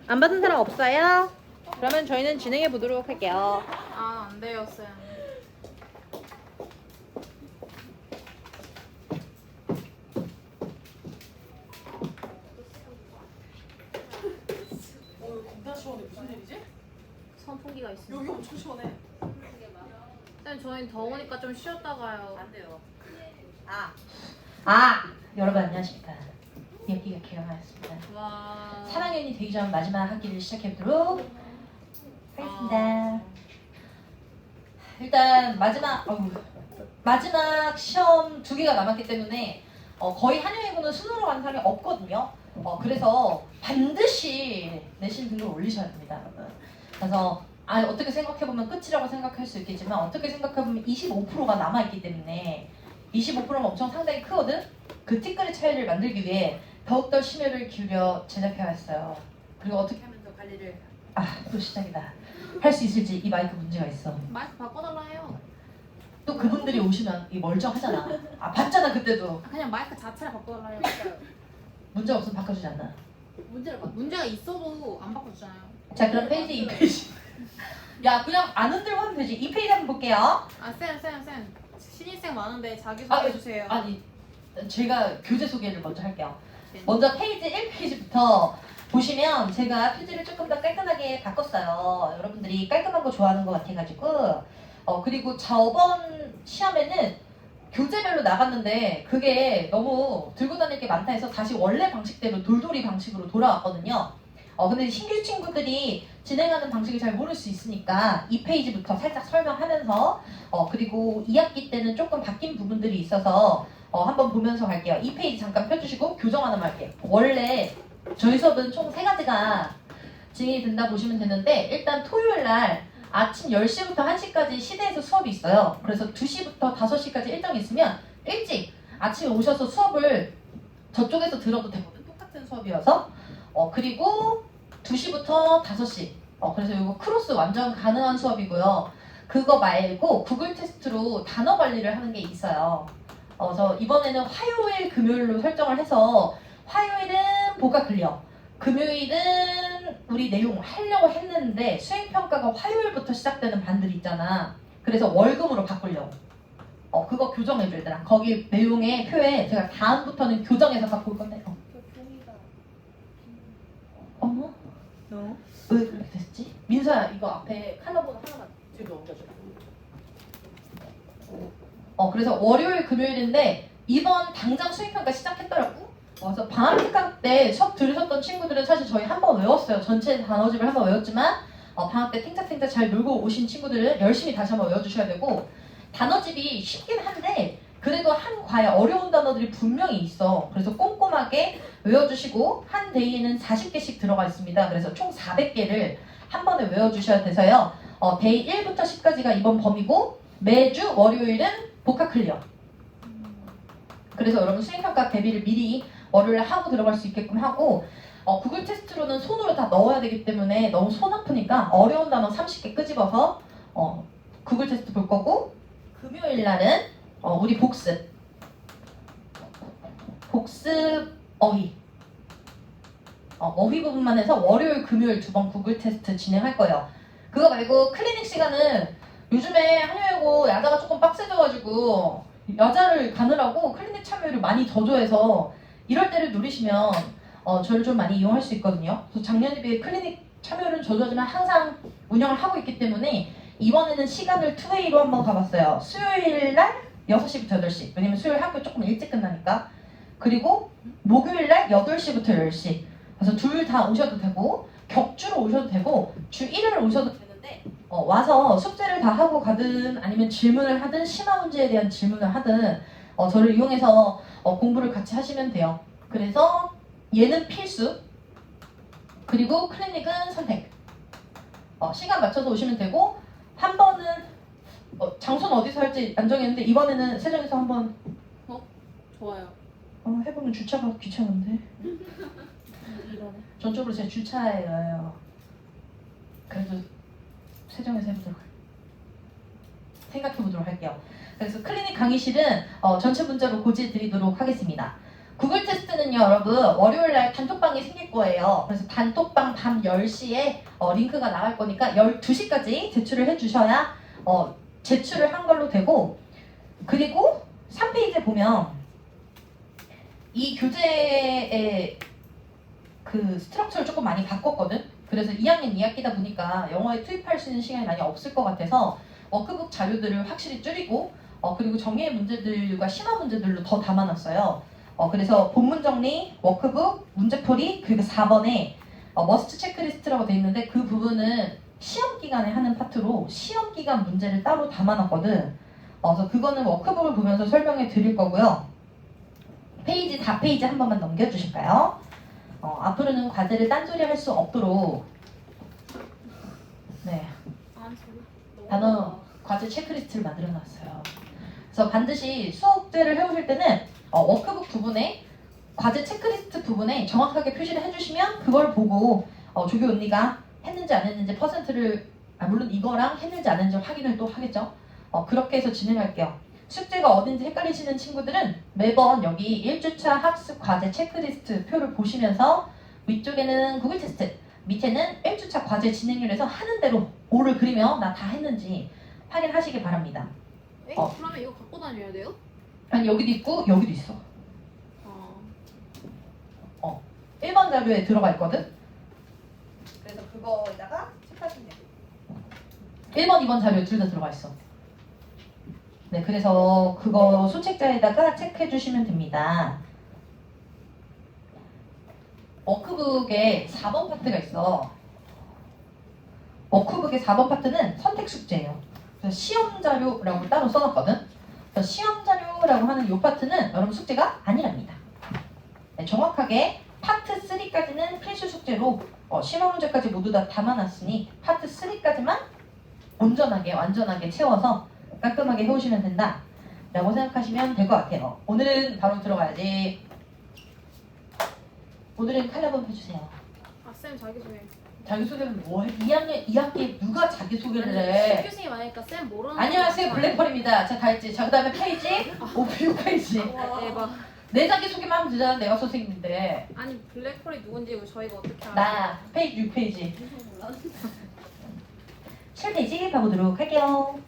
안 받은 사람 없어요? 그러면 저희는 진행해 보도록 할게요. 아, 안 돼요, 쌤. 겁나 시원해. 무슨 일이지? 선풍기가 있습니다. 여기 엄청 시원해. 쌤, 저희는 더우니까 좀 쉬었다가요. 안 돼요. 여러분 안녕하십니까. 여기가 개영하였습니다. 와. 3학년이 되기 전 마지막 학기를 시작해보도록 하겠습니다. 일단 마지막 시험 2개가 남았기 때문에 거의 한여외고는 순으로 가는 사람이 없거든요. 그래서 반드시 내신 등급을 올리셔야 됩니다, 여러분. 그래서 어떻게 생각해보면 끝이라고 생각할 수 있겠지만 어떻게 생각해보면 25%가 남아있기 때문에 25%면 엄청 상당히 크거든? 그 티끌의 차이를 만들기 위해 더욱더 심혈을 기울여 제작해왔어요. 그리고 어떻게 하면 더 관리를 또 시작이다. 할 수 있을지 이 마이크 문제가 있어. 마이크 바꿔달라 해요. 또 그분들이 오시면 이 멀쩡하잖아. 봤잖아 그때도. 그냥 마이크 자체를 바꿔달라 해요. 문제 없으면 바꿔주지 않나. 문제가 있어도 안 바꿔주잖아요. 자 그럼 페이지 2페이지. 야 그냥 안 흔들고 하면 되지. 2페이지 한번 볼게요. 아, 쌤. 신입생 많은데 자기소개해주세요. 아니 제가 교재 소개를 먼저 할게요. 먼저 페이지 1페이지부터 보시면 제가 표지를 조금 더 깔끔하게 바꿨어요. 여러분들이 깔끔한 거 좋아하는 것 같아가지고 그리고 저번 시험에는 교재별로 나갔는데 그게 너무 들고 다닐 게 많다 해서 다시 원래 방식대로 돌돌이 방식으로 돌아왔거든요. 근데 신규 친구들이 진행하는 방식을 잘 모를 수 있으니까 2페이지부터 살짝 설명하면서 그리고 2학기 때는 조금 바뀐 부분들이 있어서 한번 보면서 갈게요. 2페이지 잠깐 펴주시고 교정 하나만 할게요. 원래 저희 수업은 총 3가지가 진행이 된다 보시면 되는데 일단 토요일 날 아침 10시부터 1시까지 시대에서 수업이 있어요. 그래서 2시부터 5시까지 일정이 있으면 일찍 아침에 오셔서 수업을 저쪽에서 들어도 되거든. 똑같은 수업이어서. 그리고 2시부터 5시. 그래서 이거 크로스 완전 가능한 수업이고요. 그거 말고 구글 테스트로 단어 관리를 하는 게 있어요. 그래서 이번에는 화요일, 금요일로 설정을 해서 화요일은 복합 클리어, 금요일은 우리 내용 하려고 했는데 수행평가가 화요일부터 시작되는 반들이 있잖아. 그래서 월금으로 바꾸려고. 그거 교정해줘 얘들아. 거기 내용의 표에 제가 다음부터는 교정해서 갖고 올 건데. 어머? 왜 그렇게 됐지? 민서야 이거 앞에 컬러보드 하나만 뒤로 옮겨줘. 그래서 월요일 금요일인데 이번 당장 수행평가 시작했더라고. 그래서 방학 특강 때 수업 들으셨던 친구들은 사실 저희 한 번 외웠어요. 전체 단어집을 한 번 외웠지만 방학 때 탱짝탱짝 잘 놀고 오신 친구들은 열심히 다시 한번 외워주셔야 되고 단어집이 쉽긴 한데 그래도 한 과에 어려운 단어들이 분명히 있어. 그래서 꼼꼼하게 외워주시고 한 데이에는 40개씩 들어가 있습니다. 그래서 총 400개를 한 번에 외워주셔야 돼서요. 데이 1부터 10까지가 이번 범위고 매주 월요일은 복합 클리어. 그래서 여러분 수행평가 대비를 미리 월요일에 하고 들어갈 수 있게끔 하고 구글 테스트로는 손으로 다 넣어야 되기 때문에 너무 손 아프니까 어려운 단어 30개 끄집어서 구글 테스트 볼 거고 금요일 날은 우리 복습 어휘 어휘 부분만 해서 월요일 금요일 2번 구글 테스트 진행할 거예요. 그거 말고 클리닉 시간은 요즘에 한여외고 야자가 조금 빡세져가지고 야자를 가느라고 클리닉 참여율이 많이 저조해서 이럴 때를 누리시면 저를 좀 많이 이용할 수 있거든요. 그래서 작년에 비해 클리닉 참여율은 저조하지만 항상 운영을 하고 있기 때문에 이번에는 시간을 2웨이로 한번 가봤어요. 수요일 날 6시부터 8시. 왜냐면 수요일 학교 조금 일찍 끝나니까. 그리고 목요일 날 8시부터 10시. 그래서 둘 다 오셔도 되고 격주로 오셔도 되고 주 1을 오셔도 되는데 와서 숙제를 다 하고 가든 아니면 질문을 하든 심화 문제에 대한 질문을 하든 저를 이용해서 공부를 같이 하시면 돼요. 그래서 얘는 필수 그리고 클리닉은 선택. 시간 맞춰서 오시면 되고 한 번은 장소는 어디서 할지 안 정했는데 이번에는 세정에서 한번 좋아요. 해보면 주차가 귀찮은데 이러네. 전적으로 제 주차예요. 그래도 세정에서 해보도록 생각해보도록 할게요. 그래서 클리닉 강의실은 전체 문자로 고지해 드리도록 하겠습니다. 구글 테스트는요, 여러분, 월요일날 단톡방이 생길 거예요. 그래서 단톡방 밤 10시에 링크가 나갈 거니까 12시까지 제출을 해주셔야 제출을 한 걸로 되고, 그리고 3페이지에 보면 이 교재의 그 스트럭처를 조금 많이 바꿨거든. 그래서 2학년 2학기다 보니까 영어에 투입할 수 있는 시간이 많이 없을 것 같아서 워크북 자료들을 확실히 줄이고 그리고 정의의 문제들과 심화 문제들로 더 담아놨어요. 그래서 본문 정리, 워크북, 문제풀이, 그리고 4번에 머스트 체크리스트라고 돼 있는데 그 부분은 시험 기간에 하는 파트로 시험 기간 문제를 따로 담아놨거든. 그래서 그거는 워크북을 보면서 설명해 드릴 거고요. 페이지 4페이지 한 번만 넘겨주실까요? 앞으로는 과제를 딴소리 할 수 없도록 네, 단어 과제 체크리스트를 만들어 놨어요. 그래서 반드시 수업들을 해오실 때는 워크북 부분에 과제 체크리스트 부분에 정확하게 표시를 해주시면 그걸 보고 조교 언니가 했는지 안 했는지 퍼센트를 물론 이거랑 했는지 안 했는지 확인을 또 하겠죠. 그렇게 해서 진행할게요. 숙제가 어딘지 헷갈리시는 친구들은 매번 여기 1주차 학습 과제 체크리스트 표를 보시면서 위쪽에는 구글 테스트, 밑에는 1주차 과제 진행률에서 하는 대로 오를 그리며 나 다 했는지 확인하시기 바랍니다. 그러면 이거 갖고 다녀야 돼요? 아니 여기도 있고 여기도 있어. 어. 1번 자료에 들어가 있거든. 그래서 그거에다가 체크하시면 돼요. 1번, 2번 자료에 둘 다 들어가 있어. 네, 그래서 그거 소책자에다가 체크해 주시면 됩니다. 워크북에 4번 파트가 있어. 워크북의 4번 파트는 선택 숙제예요. 그래서 시험 자료라고 따로 써놨거든. 그래서 시험 자료라고 하는 이 파트는 여러분 숙제가 아니랍니다. 네, 정확하게 파트 3까지는 필수 숙제로 심화 문제까지 모두 다 담아놨으니 파트 3까지만 온전하게 완전하게 채워서 깔끔하게 해오시면 된다 라고 생각하시면 될 것 같아요. 오늘은 바로 들어가야지. 오늘은 칼럼 한번 해주세요. 쌤 자기소개. 자기소개는 뭐 해? 2학년 2학기에 누가 자기소개를 해? 교수님 아니까 쌤 모르는 안녕하세요, 블랙펄입니다. 자, 다 했지. 자, 그 다음에 페이지 5페이지. 대박. 내 자기소개만 하면 되잖아. 내가 선생님인데. 아니 블랙홀이 누군지 저희가 어떻게 알아요? 나 페이지 6페이지 7페이지 가보도록 할게요.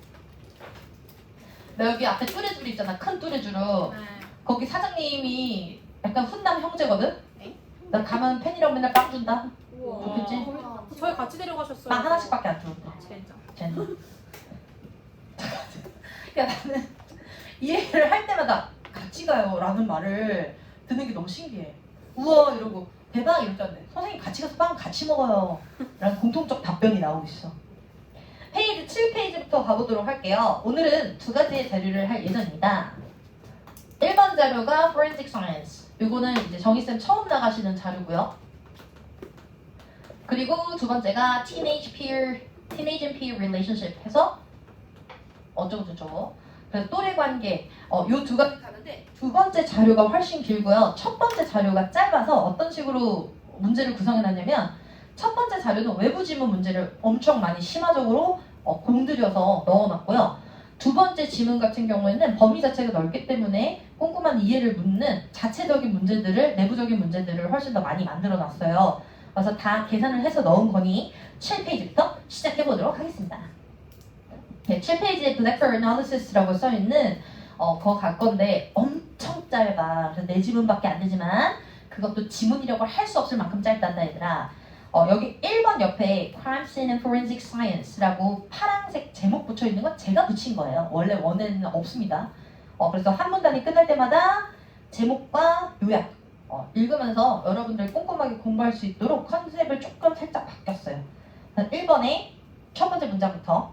나 여기 앞에 뚜레줄 있잖아. 큰 뚜레줄로 네. 거기 사장님이 약간 훈남 형제거든? 네? 나 가면 팬이라고 맨날 빵 준다. 우와. 좋겠지? 저희 같이 데려가셨어요. 빵 하나씩밖에 안 주는데. 진짜. 쟤는. 야, 나는 이 얘기를 할 때마다 같이 가요 라는 말을 듣는 게 너무 신기해. 우와 이러고 대박 이럴 줄 알았는데 선생님 같이 가서 빵 같이 먹어요 라는 공통적 답변이 나오고 있어. 페이지 7페이지부터 가보도록 할게요. 오늘은 두 가지의 자료를 할 예정입니다. 1번 자료가 Forensic Science. 이거는 이제 정희쌤 처음 나가시는 자료고요. 그리고 두 번째가 Teenage and Peer Relationship 해서 어쩌고저쩌고. 그래서 또래 관계. 요 두 가지 가는데 두 번째 자료가 훨씬 길고요. 첫 번째 자료가 짧아서 어떤 식으로 문제를 구성해놨냐면 첫 번째 자료는 외부 지문 문제를 엄청 많이 심화적으로 공들여서 넣어놨고요. 두 번째 지문 같은 경우에는 범위 자체가 넓기 때문에 꼼꼼한 이해를 묻는 자체적인 문제들을, 내부적인 문제들을 훨씬 더 많이 만들어놨어요. 그래서 다 계산을 해서 넣은 거니 7페이지부터 시작해보도록 하겠습니다. 네, 7페이지에 Blackboard Analysis라고 써있는 거 갈 건데 엄청 짧아. 그래서 네 지문밖에 안 되지만 그것도 지문이라고 할 수 없을 만큼 짧단다 얘들아. 여기 1번 옆에 Crime Scene and Forensic Science라고 파란색 제목 붙여 있는 건 제가 붙인 거예요. 원래 원에는 없습니다. 그래서 한 문단이 끝날 때마다 제목과 요약 읽으면서 여러분들 꼼꼼하게 공부할 수 있도록 컨셉을 조금 살짝 바뀌었어요. 1번에 첫 번째 문장부터.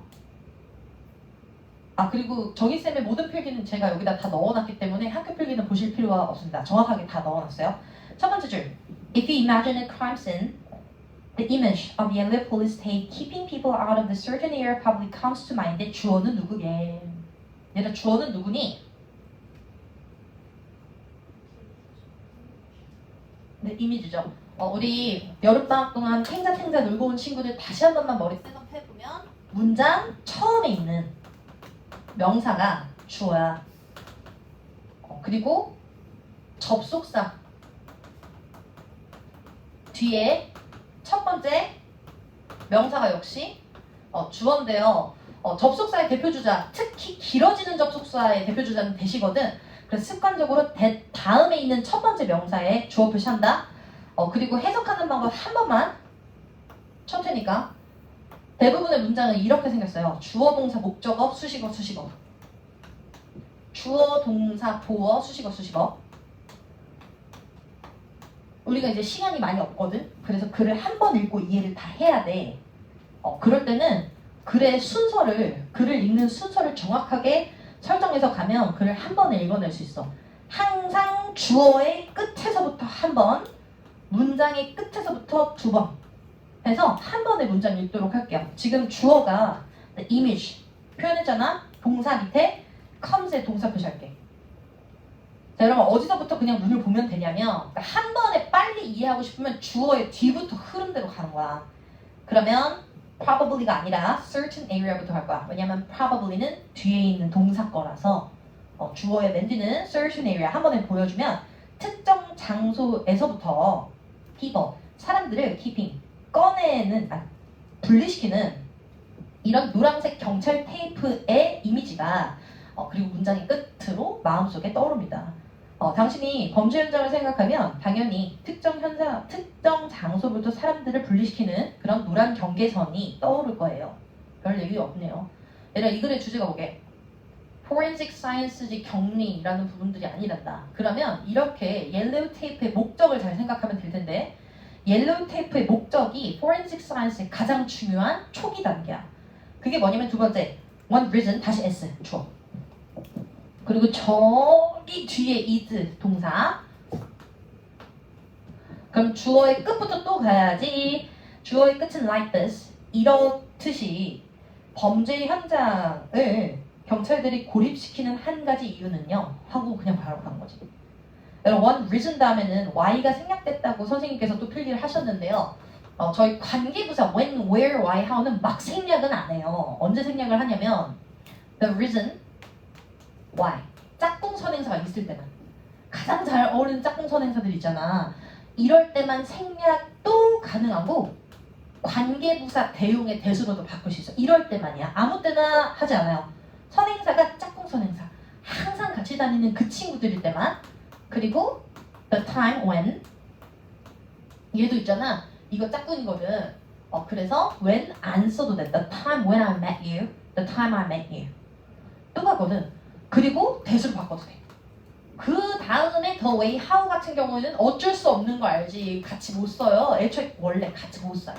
그리고 정희쌤의 모든 필기는 제가 여기다 다 넣어놨기 때문에 학교 필기는 보실 필요가 없습니다. 정확하게 다 넣어놨어요. 첫 번째 줄. If you imagine a crime scene, the image of yellow police tape keeping people out of the certain area probably comes to mind. 주어는 누구게? 얘들아 주어는 누구니? 네, 이미지죠. 우리 여름방학 동안 탱자탱자 놀고 온 친구들 다시 한 번만 머리 셋업해보면 문장 처음에 있는 명사가 주어야. 그리고 접속사 뒤에 첫 번째 명사가 역시 주어인데요. 접속사의 대표주자, 특히 길어지는 접속사의 대표주자는 대시거든. 그래서 습관적으로 다음에 있는 첫 번째 명사에 주어 표시한다. 그리고 해석하는 방법 한 번만 첫 테니까 대부분의 문장은 이렇게 생겼어요. 주어, 동사, 목적어, 수식어, 수식어. 주어, 동사, 보어, 수식어, 수식어. 우리가 이제 시간이 많이 없거든. 그래서 글을 한 번 읽고 이해를 다 해야 돼. 그럴 때는 글의 순서를, 글을 읽는 순서를 정확하게 설정해서 가면 글을 한 번에 읽어낼 수 있어. 항상 주어의 끝에서부터 한 번, 문장의 끝에서부터 두 번 해서 한 번에 문장 읽도록 할게요. 지금 주어가 the image 표현했잖아. 동사 밑에 comes의 동사 표시할게. 자, 여러분 어디서부터 그냥 눈을 보면 되냐면 그러니까 한 번에 빨리 이해하고 싶으면 주어의 뒤부터 흐름대로 가는 거야. 그러면 probably가 아니라 certain area부터 갈 거야. 왜냐면 probably는 뒤에 있는 동사 거라서 주어의 맨 뒤는 certain area 한 번에 보여주면 특정 장소에서부터 people, 사람들을 keeping, 꺼내는, 분리시키는 이런 노란색 경찰 테이프의 이미지가 그리고 문장의 끝으로 마음속에 떠오릅니다. 당신이 범죄 현장을 생각하면 당연히 특정 현장, 특정 장소부터 사람들을 분리시키는 그런 노란 경계선이 떠오를 거예요. 별 얘기 없네요. 얘들아 이 글의 주제가 뭐게? Forensic Science지 격리라는 부분들이 아니란다. 그러면 이렇게 옐로우 테이프의 목적을 잘 생각하면 될 텐데 옐로우 테이프의 목적이 Forensic Science의 가장 중요한 초기 단계야. 그게 뭐냐면 두 번째, one reason 다시 S 주어. 그리고 저기 뒤에 is 동사. 그럼 주어의 끝부터 또 가야지. 주어의 끝은 like this. 이렇듯이 범죄 현장을 경찰들이 고립시키는 한 가지 이유는요. 하고 그냥 바로 가는 거지. 여러분 one reason 다음에는 y가 생략됐다고 선생님께서 또 필기를 하셨는데요. 저희 관계부사 when, where, why, how는 막 생략은 안 해요. 언제 생략을 하냐면 the reason why 짝꿍 선행사가 있을 때만 가장 잘 어울리는 짝꿍 선행사들 있잖아. 이럴 때만 생략도 가능하고 관계부사 대용의 대수로도 바꿀 수 있어. 이럴 때만이야. 아무 때나 하지 않아요. 선행사가 짝꿍 선행사 항상 같이 다니는 그 친구들일 때만. 그리고 the time when 얘도 있잖아. 이거 짝꿍이거든. 그래서 when 안 써도 돼. The time when I met you, the time I met you 또 가거든. 그리고 대수로 바꿔도 돼. 그 다음에 the way, how 같은 경우에는 어쩔 수 없는 거 알지. 같이 못 써요. 애초에 원래 같이 못 써요.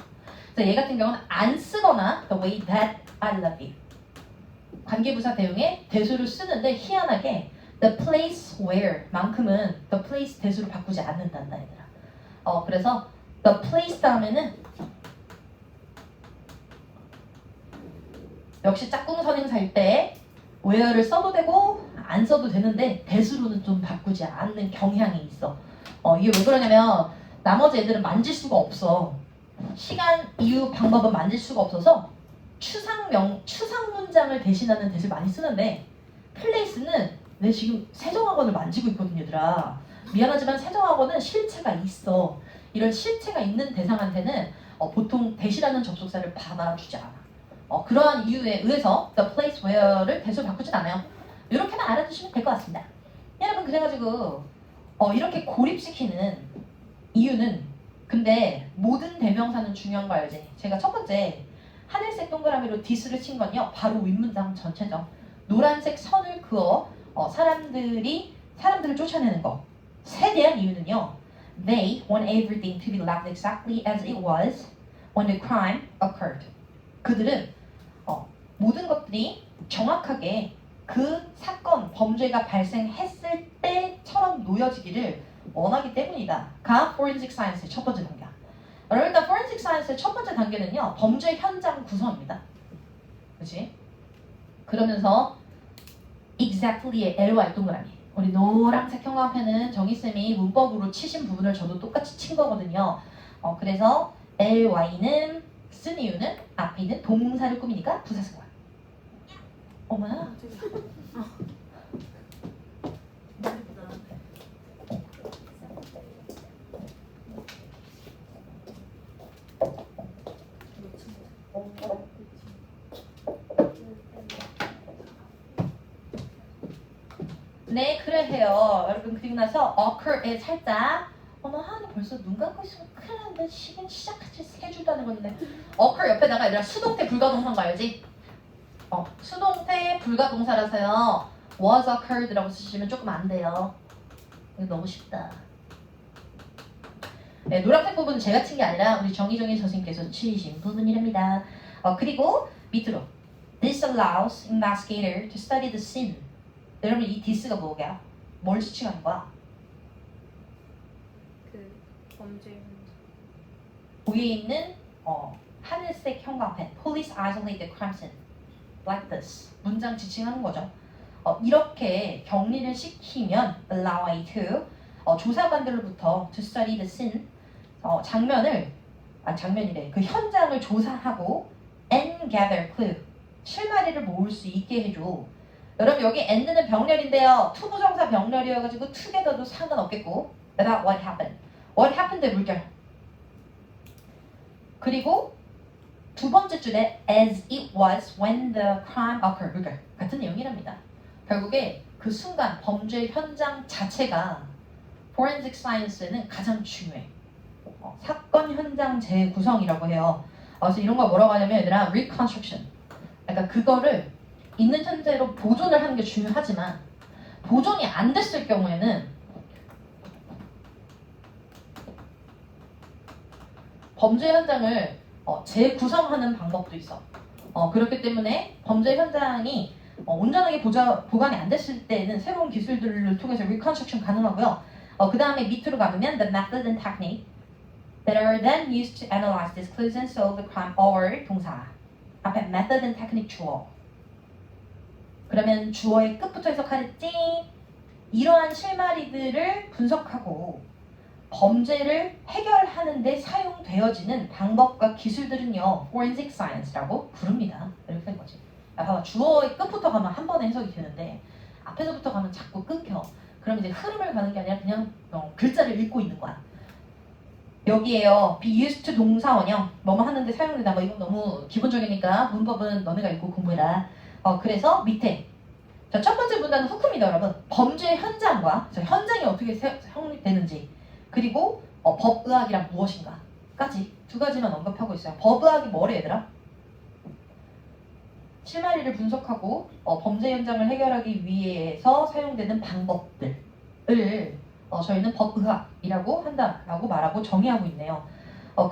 그래서 얘 같은 경우는 안 쓰거나 the way that I love you 관계부사 대용에 대수를 쓰는데 희한하게 the place where 만큼은 the place 대수로 바꾸지 않는단다 얘들아. 그래서 the place 다음에는 역시 짝꿍 선행사일 때 where를 써도 되고 안 써도 되는데 대수로는 좀 바꾸지 않는 경향이 있어. 이게 왜 그러냐면 나머지 애들은 만질 수가 없어. 시간, 이유, 방법은 만질 수가 없어서 추상 문장을 대신하는 대수를 많이 쓰는데 place는 내 지금 세종학원을 만지고 있거든 얘들아. 미안하지만 세종학원은 실체가 있어. 이런 실체가 있는 대상한테는 보통 대시라는 접속사를 받아주지 않아. 그러한 이유에 의해서 the place where를 대수로 바꾸진 않아요. 이렇게만 알아두시면 될 것 같습니다. 여러분 그래가지고 이렇게 고립시키는 이유는 근데 모든 대명사는 중요한 거 알지? 제가 첫 번째 하늘색 동그라미로 this를 친 건요. 바로 윗문장 전체죠. 노란색 선을 그어 사람들을 쫓아내는 것에 대한 이유는요. They want everything to be left exactly as it was when the crime occurred. 그들은 모든 것들이 정확하게 그 사건, 범죄가 발생했을 때처럼 놓여지기를 원하기 때문이다. 가 Forensic Science의 첫 번째 단계야. 여러분 일단 Forensic Science의 첫 번째 단계는요. 범죄 현장 구성입니다. 그렇지? 그러면서 exactly의 ly 동그라미. 우리 노란색 형광펜은 정희쌤이 문법으로 치신 부분을 저도 똑같이 친 거거든요. 그래서 ly는 쓴 이유는 앞에 있는 동사를 꾸미니까 부사 쓴 거야. 어머나. 네, 그래 해요. 여러분 그리고 나서 occur에 살짝 어머 하은이 벌써 눈 감고 있으면 큰일 났는데 시간 시작하지 3줄도 안 해봤는데 occur 옆에다가 얘들아 수동태 불가동사인 거 알지? 수동태 불가동사라서요 was occurred라고 쓰시면 조금 안 돼요. 이거 너무 쉽다. 네, 노란색 부분은 제가 친 게 아니라 우리 정희정희 선생님께서 치신 부분이랍니다. 그리고 밑으로 This allows investigator to study the scene. 여러분 이 this가 뭐야? 뭘 지칭하는 거야? 그 범죄 현장. 위에 있는 하늘색 형광펜 Police isolate the crime scene like this. 문장 지칭하는 거죠. 이렇게 격리를 시키면 allow a to 조사관들로부터 to study the scene 장면이래. 그 현장을 조사하고 and gather clue 실마리를 모을 수 있게 해줘. 여러분 여기 and는 병렬인데요. 투부정사 병렬이어가지고 together도 상관없겠고 about what happened. what happened의 물결. 그리고 두 번째 줄에 as it was when the crime occurred. 물결. 같은 내용이랍니다. 결국에 그 순간 범죄 현장 자체가 forensic science에는 가장 중요해. 사건 현장 재구성이라고 해요. 그래서 이런 걸 뭐라고 하냐면 얘들아 reconstruction. 그러니까 그거를 있는 현재로 보존을 하는 게 중요하지만 보존이 안 됐을 경우에는 범죄 현장을 재구성하는 방법도 있어. 그렇기 때문에 범죄 현장이 온전하게 보관이 안 됐을 때는 새로운 기술들을 통해서 reconstruction 가능하고요. 그 다음에 밑으로 가면 the method and technique that are then used to analyze these clues and solve the crime or 동사. 앞에 method and technique 주어. 그러면 주어의 끝부터 해석하랬지? 이러한 실마리들을 분석하고 범죄를 해결하는 데 사용되어지는 방법과 기술들은요 forensic science라고 부릅니다. 이렇게 된 거지. 봐봐 주어의 끝부터 가면 한 번에 해석이 되는데 앞에서부터 가면 자꾸 끊겨. 그럼 이제 흐름을 가는 게 아니라 그냥 글자를 읽고 있는 거야. 여기에요. be used to 동사원형 뭐뭐 하는데 사용된다. 뭐 이건 너무 기본적이니까 문법은 너네가 읽고 공부해라. 그래서 밑에 자, 첫 번째 문단은 후크입니다, 여러분. 범죄 현장과 현장이 어떻게 성립되는지 그리고 법의학이란 무엇인가까지 두 가지만 언급하고 있어요. 법의학이 뭐래 얘들아? 실마리를 분석하고 범죄 현장을 해결하기 위해서 사용되는 방법들을 저희는 법의학이라고 한다라고 말하고 정의하고 있네요.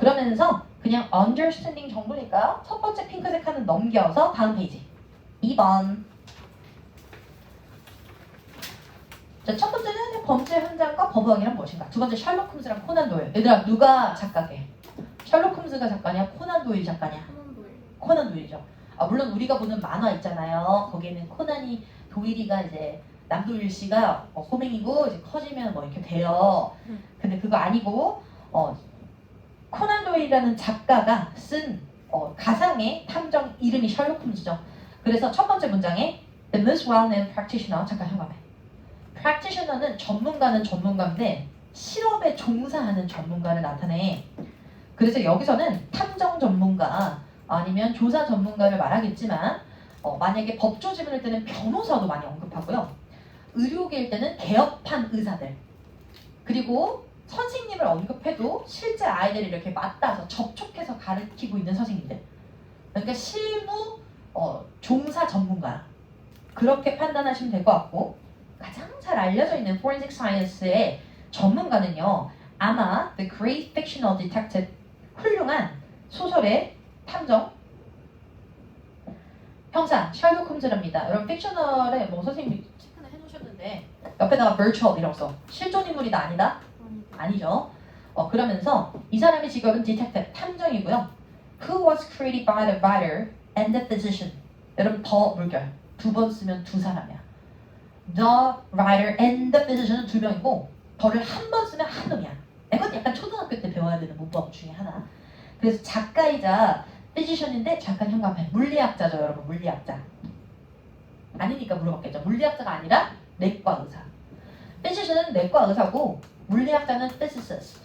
그러면서 그냥 understanding 정도니까 첫 번째 핑크색 칸은 넘겨서 다음 페이지 2번. 자, 첫 번째는 범죄 현장과 법의학이란 무엇인가. 두 번째 셜록 홈즈랑 코난 도일. 얘들아 누가 작가게? 셜록 홈즈가 작가냐? 코난 도일 작가냐? 코난 도일이죠. 물론 우리가 보는 만화 있잖아요. 거기에는 코난이 도일이가 이제 남도일 씨가 꼬맹이고 이제 커지면 뭐 이렇게 돼요. 근데 그거 아니고 코난 도일이라는 작가가 쓴 가상의 탐정 이름이 셜록 홈즈죠. 그래서 첫 번째 문장에 The most well-known practitioner 잠깐 현관에 practitioner는 전문가인데 실험에 종사하는 전문가를 나타내. 그래서 여기서는 탐정 전문가 아니면 조사 전문가를 말하겠지만 만약에 법조지문일 때는 변호사도 많이 언급하고요. 의료계일 때는 개업한 의사들 그리고 선생님을 언급해도 실제 아이들을 이렇게 맞닿아서 접촉해서 가르치고 있는 선생님들. 그러니까 실무 종사 전문가 그렇게 판단하시면 될 것 같고 가장 잘 알려져 있는 forensic science의 전문가는요 아마 the great fictional detective 훌륭한 소설의 탐정 형사 셜록 홈즈랍니다. 여러분 픽셔널에 뭐 선생님이 체크는 해놓으셨는데 옆에다가 virtual이라고 써. 실존 인물이다 아니다? 아니죠. 그러면서 이 사람의 직업은 detective 탐정이고요. Who was created by the writer and the physician. 여러분 더 물결 두 번 쓰면 두 사람이야. The writer and the physician은 두 명이고 더를 한 번 쓰면 한 놈이야. 이건 약간 초등학교 때 배워야 되는 문법 중에 하나. 그래서 작가이자 physician인데 잠깐 현관펜 물리학자죠 여러분. 물리학자 아니니까 물어봤겠죠. 물리학자가 아니라 내과 의사. physician은 내과 의사고 물리학자는 physicist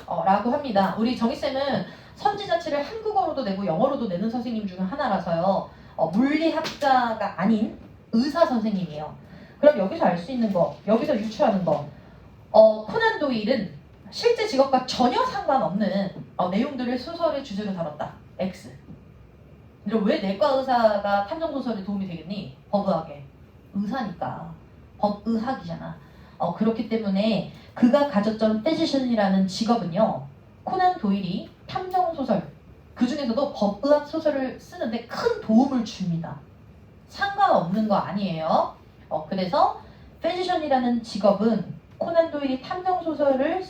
라고 합니다. 우리 정희쌤은 선지자치를 한국어로도 내고 영어로도 내는 선생님 중 하나라서요. 물리학자가 아닌 의사 선생님이에요. 그럼 여기서 알 수 있는 거, 여기서 유추하는 거, 코난 도일은 실제 직업과 전혀 상관없는 내용들을 소설의 주제로 다뤘다. X. 근데 왜 내과 의사가 탐정 소설에 도움이 되겠니? 법의학에. 의사니까. 법의학이잖아. 그렇기 때문에 그가 가졌던 physician이라는 직업은요. 코난 도일이 탐정 소설, 그 중에서도 법의학 소설을 쓰는데 큰 도움을 줍니다. 상관없는 거 아니에요. 그래서 physician이라는 직업은 코난 도일이 탐정 소설을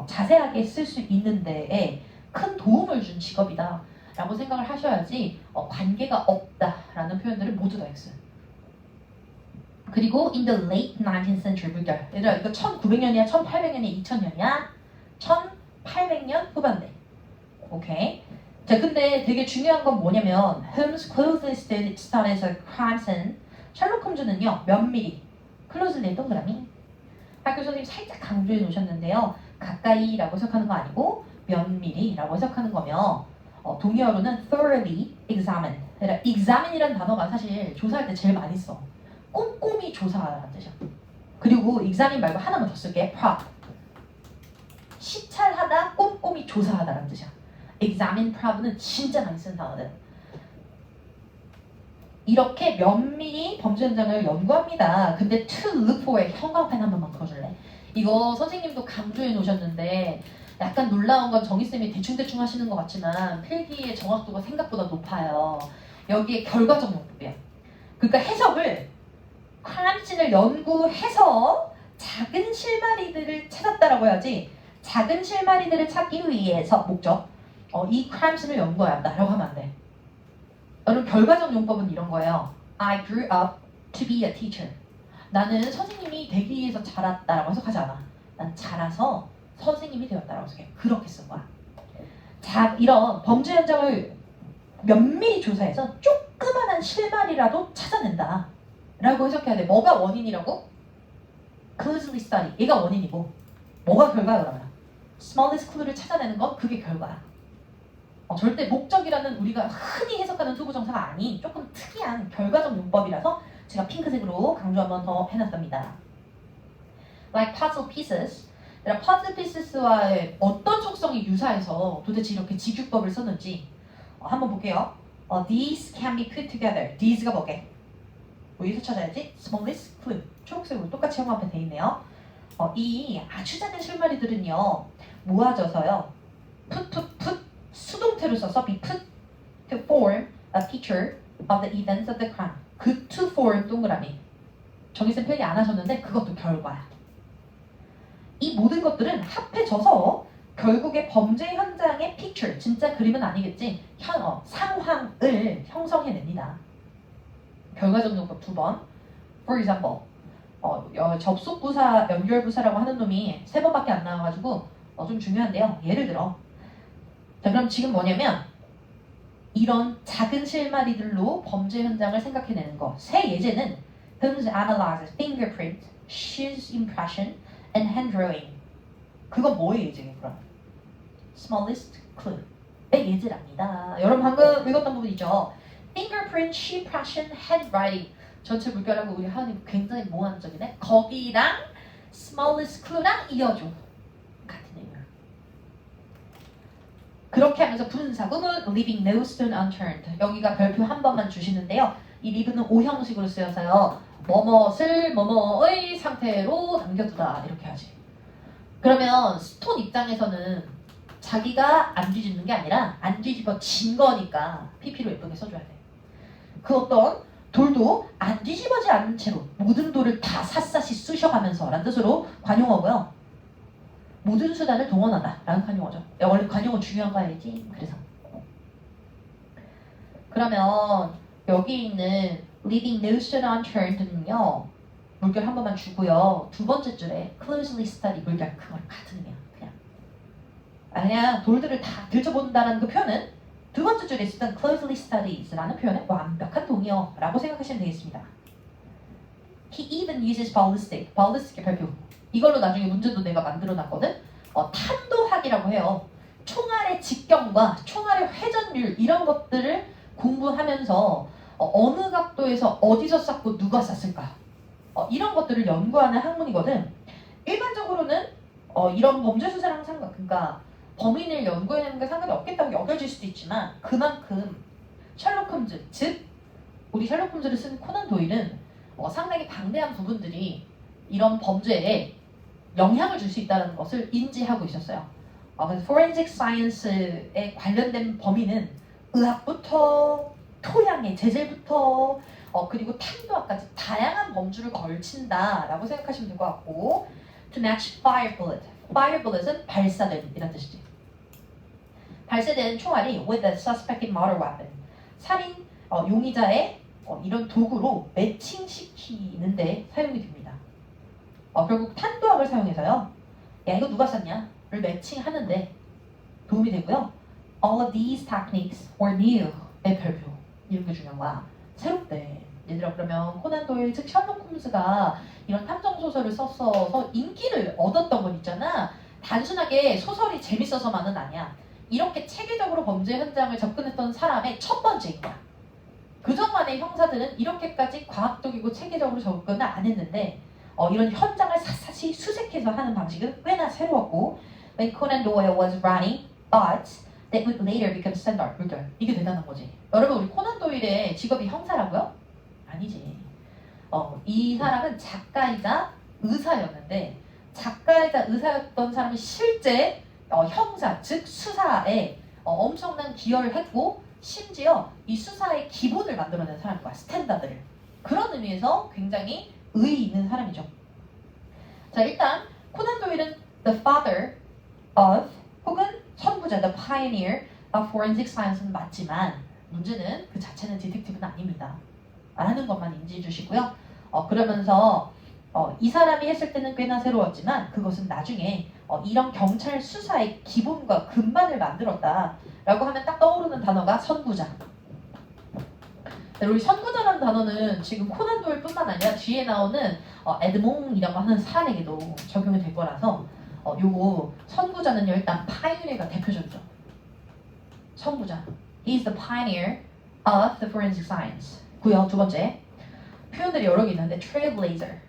자세하게 쓸 수 있는 데에 큰 도움을 준 직업이다 라고 생각을 하셔야지 관계가 없다라는 표현들을 모두 다 X. 그리고 in the late 19th century 물결. 얘들아 이거 1900년이야 1800년이야 2000년이야 1800년 후반대. 오케이. 자 근데 되게 중요한 건 뭐냐면 Holmes closely studied crime scene. 셜록 홈즈는요 면밀히 closely 동그라미 학교 선생님이 살짝 강조해 놓으셨는데요. 가까이라고 해석하는 거 아니고 면밀히라고 해석하는 거며 동의어로는 thoroughly examine. 그러니까 examine이라는 단어가 사실 조사할 때 제일 많이 써. 꼼꼼히 조사하라는 뜻이야. 그리고 examine 말고 하나만 더 쓸게. probe. 시찰하다, 꼼꼼히 조사하다라는 뜻이야. examine, probe는 진짜 많이 쓰는 단어들. 이렇게 면밀히 범죄 현장을 연구합니다. 근데 to look for에 형광펜 한 번만 그어줄래? 이거 선생님도 강조해 놓으셨는데 약간 놀라운 건 정희쌤이 대충대충 하시는 것 같지만 필기의 정확도가 생각보다 높아요. 여기에 결과적 용법이야. 그러니까 해석을 크라임씬을 연구해서 작은 실마리들을 찾았다라고 해야지 작은 실마리들을 찾기 위해서 목적 이 크라임씬을 연구해야 한다라고 하면 안 돼. 여러분 결과적 용법은 이런 거예요. I grew up to be a teacher. 나는 선생님이 되기 위해서 자랐다라고 해석하지 않아. 난 자라서 선생님이 되었다라고 해석해. 그렇게 쓴 거야. 자, 이런 범죄 현장을 면밀히 조사해서 조그만한 실마리라도 찾아낸다 라고 해석해야 돼. 뭐가 원인이라고? closely study. 얘가 원인이고 뭐가 결과야 그러면? smallest clue를 찾아내는 건 그게 결과야. 절대 목적이라는 우리가 흔히 해석하는 투부정사가 아닌 조금 특이한 결과적 용법이라서 제가 핑크색으로 강조 한번 더 해놨습니다. Like puzzle pieces. 퍼즐 피스와의 어떤 속성이 유사해서 도대체 이렇게 직유법을 썼는지 한번 볼게요. These can be put together. These가 뭐게? 여기서 찾아야지. smallest clue. 초록색으로 똑같이 형광펜 돼 있네요. 이 아주 작은 실마리들은요. 모아져서요. put 수동태로 써서 be put to form a picture of the events of the crime. 그 to form 동그라미. 정희쌤 표현이 안 하셨는데 그것도 결과야. 이 모든 것들은 합해져서 결국에 범죄 현장의 picture, 진짜 그림은 아니겠지, 상황을 형성해냅니다. 결과적 용법 2번. For example, 접속부사, 연결부사라고 하는 놈이 3번밖에 안 나와가지고 좀 중요한데요. 예를 들어 자 그럼 지금 뭐냐면 이런 작은 실마리들로 범죄 현장을 생각해내는 거. 새 예제는 Holmes analyzes fingerprint, shoes impression, and hand drawing. 그건 뭐의 예제예요 그럼? Smallest clue의 예제랍니다. 여러분 방금 읽었던 부분이죠. Fingerprint, shoe impression, handwriting. 전체 물결하고 우리 하은이 굉장히 모호한적이네. 거기랑 smallest clue랑 이어줘. 같은 내용. 그렇게 하면서 분사구문 leaving no stone unturned. 여기가 별표 한 번만 주시는데요. 이 leave는 오형식으로 쓰여서요. 뭐뭇을 뭐뭐의 상태로 남겨두다 이렇게 하지. 그러면 스톤 입장에서는 자기가 안 뒤집는 게 아니라 안 뒤집어진 거니까 PP로 예쁘게 써줘야 돼. 그 어떤 돌도 안 뒤집어지 않은 채로 모든 돌을 다 샅샅이 쑤셔가면서 라는 뜻으로 관용어고요. 모든 수단을 동원하다 라는 관용어죠. 야, 원래 관용어 중요한 거 알지? 그래서 그러면 여기 있는 leaving no stone unturned는요. 물결 한 번만 주고요. 두 번째 줄에 closely study 물결 그거랑 같은 의미야. 그냥 돌들을 다 들춰본다는 그 표현은 두 번째 줄에 있었던 closely studies라는 표현의 완벽한 동의어라고 생각하시면 되겠습니다. He even uses ballistic의 별표. 이걸로 나중에 문제도 내가 만들어놨거든. 탄도학이라고 해요. 총알의 직경과 총알의 회전율 이런 것들을 공부하면서 어느 각도에서 어디서 쌌고 누가 쌌을까? 이런 것들을 연구하는 학문이거든. 일반적으로는 이런 범죄 수사랑 그러니까 범인을 연구해내는 게 상관이 없겠다고 여겨질 수도 있지만 그만큼 셜록 홈즈, 즉 우리 셜록 홈즈를 쓴 코난 도일은 상당히 방대한 부분들이 이런 범죄에 영향을 줄 수 있다는 것을 인지하고 있었어요. 그래서 forensic science에 관련된 범위는 의학부터 토양의 재질부터 그리고 탄도학까지 다양한 범주를 걸친다라고 생각하시면 될 것 같고 to match fire bullet. fire bullet은 발사된 이란 뜻이지. 발사된 총알이 with a suspected murder weapon. 살인 용의자의 이런 도구로 매칭시키는데 사용이 됩니다. 결국 탄도학을 사용해서요. 야 이거 누가 쐈냐?를 매칭하는데 도움이 되고요. All of these techniques were new. 의 별표. 이런 게 중요한 거야. 새롭대. 얘들아 그러면 코난 도일 즉 셜록 홈즈가 이런 탐정 소설을 썼어서 인기를 얻었던 건 있잖아. 단순하게 소설이 재밌어서만은 아니야. 이렇게 체계적으로 범죄 현장을 접근했던 사람의 첫 번째인 거야. 그전만의 형사들은 이렇게까지 과학적이고 체계적으로 접근을 안 했는데 이런 현장을 샅샅이 수색해서 하는 방식은 꽤나 새로웠고 When Conan Doyle was writing, but that would later become standard. 물결. 이게 대단한 거지. 여러분 우리 코난 도일의 직업이 형사라고요? 아니지. 이 사람은 작가이자 의사였는데 작가이자 의사였던 사람이 실제 형사, 즉 수사에 엄청난 기여를 했고 심지어 이 수사의 기본을 만들어낸 사람인 거야. 스탠다드를. 그런 의미에서 굉장히 의의 있는 사람이죠. 자 일단 코난 도일은 the father of 혹은 선구자, the pioneer of forensic science는 맞지만 문제는 그 자체는 디텍티브는 아닙니다. 라는 것만 인지해 주시고요. 그러면서 이 사람이 했을 때는 꽤나 새로웠지만 그것은 나중에 이런 경찰 수사의 기본과 근반을 만들었다 라고 하면 딱 떠오르는 단어가 선구자. 우리 선구자라는 단어는 지금 코난 도일 뿐만 아니라 뒤에 나오는 에드몽이라고 하는 사람에게도 적용이 될 거라서 요거 선구자는요 일단 파이오니어가 대표적이죠. 선구자. He is the pioneer of the forensic science. 고요. 두 번째. 표현들이 여러 개 있는데 trailblazer.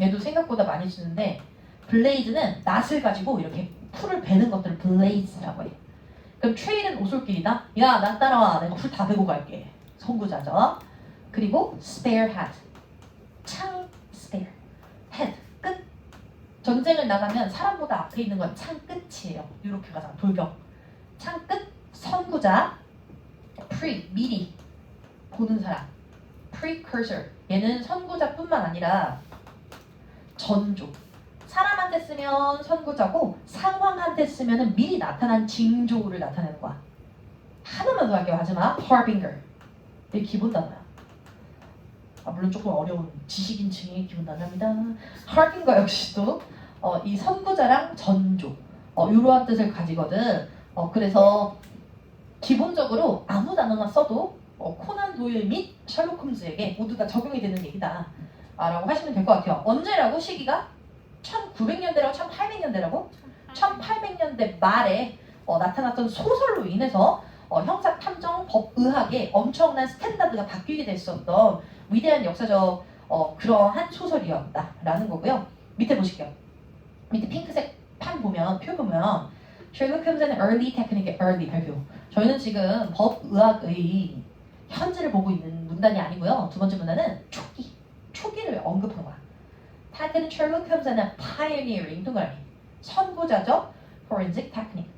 얘도 생각보다 많이 쓰는데 블레이즈는 낫을 가지고 이렇게 풀을 베는 것들을 블레이즈라고 해. 그럼 trail은 오솔길이다. 야, 나 따라와. 내가 풀 다 베고 갈게. 선구자죠. 그리고 spearhead. 창 spear. head. 끝. 전쟁을 나가면 사람보다 앞에 있는 건 창 끝이에요. 이렇게 가잖아. 돌격. 창 끝. 선구자. pre. 미리. 보는 사람. precursor. 얘는 선구자뿐만 아니라 전조. 사람한테 쓰면 선구자고 상황한테 쓰면 미리 나타난 징조를 나타내는 거야. 하나만 더 할게요. 마지막. harbinger. 이게 기본 단어야. 물론 조금 어려운 지식인층의 기본 단어입니다. harbinger 역시도 이 선구자랑 전조 이러한 뜻을 가지거든. 그래서 기본적으로 아무 단어나 써도 코난 도일 및 셜록 홈즈에게 모두 다 적용이 되는 얘기다 라고 하시면 될 것 같아요. 언제라고? 시기가? 1900년대라고? 1800년대라고? 1800년대 말에 나타났던 소설로 인해서 형사 탐정 법의학의 엄청난 스탠다드가 바뀌게 됐었던 위대한 역사적 그러한 소설이었다라는 거고요. 밑에 보실게요. 밑에 핑크색 판 보면 표 보면 Sherlock Holmes의 early technique, early 발표. 저희는 지금 법의학의 현재를 보고 있는 문단이 아니고요. 두 번째 문단은 초기를 언급한 거야. 타이틀은 Sherlock Holmes의 pioneering 동그라미. 선구자죠. forensic technique.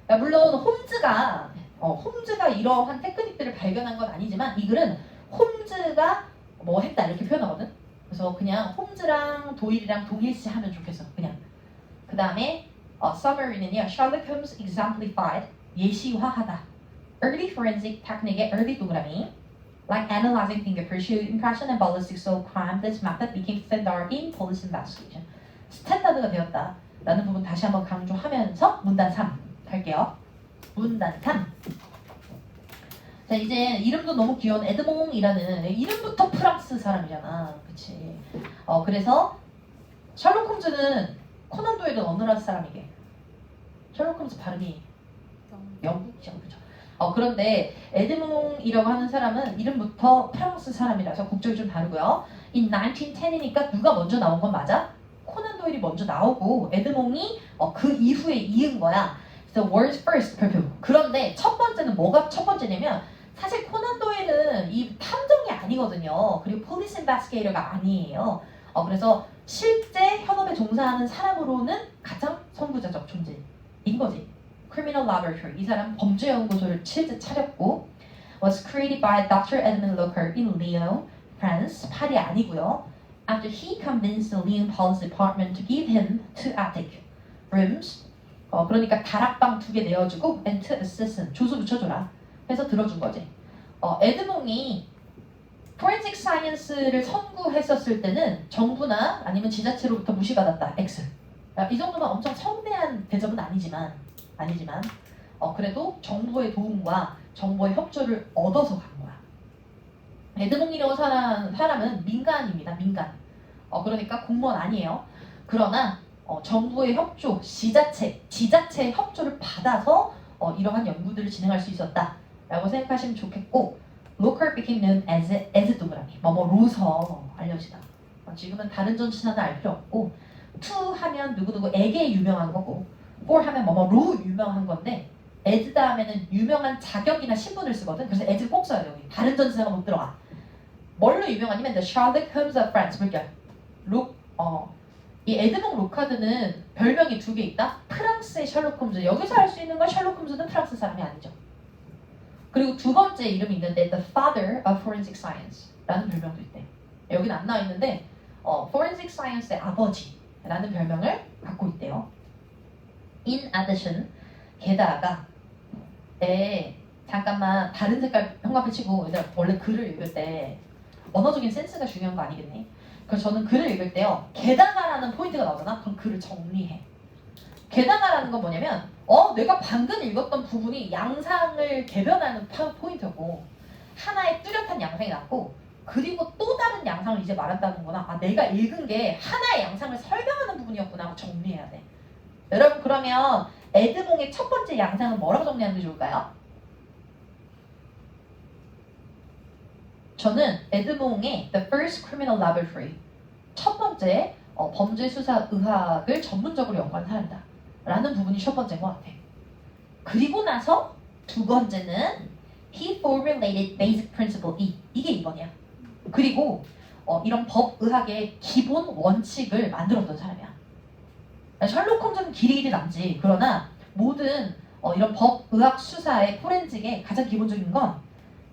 물론 홈즈가 이러한 테크닉들을 발견한 건 아니지만 이 글은 홈즈가 뭐 했다 이렇게 표현하거든. 그래서 그냥 홈즈랑 도일이랑 동일시 하면 좋겠어. 그냥. 그 다음에 summary는요. Sherlock Holmes exemplified 예시화하다. Early forensic technique의 early 동그라미. Like analyzing fingerprint impression and ballistics of crime, this method became standard in police investigation. 스탠다드가 되었다. 라는 부분 다시 한번 강조하면서 문단 3 갈게요. 문단 3. 자 이제 이름도 너무 귀여운 에드몽이라는 이름부터 프랑스 사람이잖아. 그치? 그래서 셜록 홈즈는 코난 도일은 어느 나라 사람이게? 셜록 홈즈 발음이 영국이죠. 그죠? 그런데 에드몽이라고 하는 사람은 이름부터 프랑스 사람이라서 국적이 좀 다르고요. In 1910이니까 누가 먼저 나온 건 맞아? 코난 도일이 먼저 나오고 에드몽이 그 이후에 이은 거야. The world's first perfume. 그런데 첫 번째는 뭐가 첫 번째냐면 사실 코난 도일은 이 탐정이 아니거든요. 그리고 police investigator가 아니에요. 그래서 실제 현업에 종사하는 사람으로는 가장 선구자적 존재인 거지. Criminal Laboratory. 이 사람 범죄 연구소를 실제 차렸고 was created by Dr. Edmund Locker in Lyon, France. 파리 아니고요. After he convinced the Lyon Police Department to give him 2 attic rooms. 그러니까 다락방 2개 내어주고 and to assistant. 조수 붙여줘라. 해서 들어준 거지. 에드몽이 forensic science를 선구했었을 때는 정부나 아니면 지자체로부터 무시받았다. X. 이 정도면 엄청 성대한 대접은 아니지만 그래도 정부의 도움과 정부의 협조를 얻어서 간 거야. 에드몽이라고 사람은 민간입니다. 민간. 그러니까 공무원 아니에요. 그러나 정부의 협조, 지자체의 협조를 받아서 이러한 연구들을 진행할 수 있었다라고 생각하시면 좋겠고 Locker became known as 동그라미 뭐뭐로서 알려지다. 지금은 다른 전치사는 알 필요 없고 to 하면 누구누구에게 유명한 거고 for 하면 뭐뭐로 유명한 건데 as 다음에는 유명한 자격이나 신분을 쓰거든. 그래서 as 꼭 써야 돼. 여기 다른 전치사가 못 들어가. 뭘로 유명하냐면 The Sherlock Holmes of France. 물결. 이 에드몽 로카드는 별명이 2개 있다. 프랑스의 셜록 홈즈. 여기서 알 수 있는 건 셜록 홈즈는 프랑스 사람이 아니죠. 그리고 2번째 이름이 있는데 The Father of Forensic Science라는 별명도 있대. 여기는 안 나와 있는데 Forensic Science의 아버지라는 별명을 갖고 있대요. In addition, 게다가 잠깐만 다른 색깔 형광펜 치고 얘들아 원래 글을 읽을 때 언어적인 센스가 중요한 거 아니겠니? 그래서 저는 글을 읽을 때요. 게다가라는 포인트가 나오잖아. 그럼 글을 정리해. 게다가라는 건 뭐냐면 내가 방금 읽었던 부분이 양상을 개변하는 포인트고 하나의 뚜렷한 양상이 났고 그리고 또 다른 양상을 이제 말한다는 거나 내가 읽은 게 하나의 양상을 설명하는 부분이었구나 하고 정리해야 돼. 여러분 그러면 에드몽의 첫 번째 양상은 뭐라고 정리하는 게 좋을까요? 저는 에드몽의 The First Criminal Laboratory 첫 번째 범죄 수사 의학을 전문적으로 연구한 사람이다 라는 부분이 첫 번째인 것 같아. 그리고 나서 2번째는 He formulated basic principle E. 이게 2번이야. 그리고 이런 법의학의 기본 원칙을 만들었던 사람이야. 셜록 홈즈는 길이 남지. 그러나 모든 이런 법의학 수사의 포렌식의 가장 기본적인 건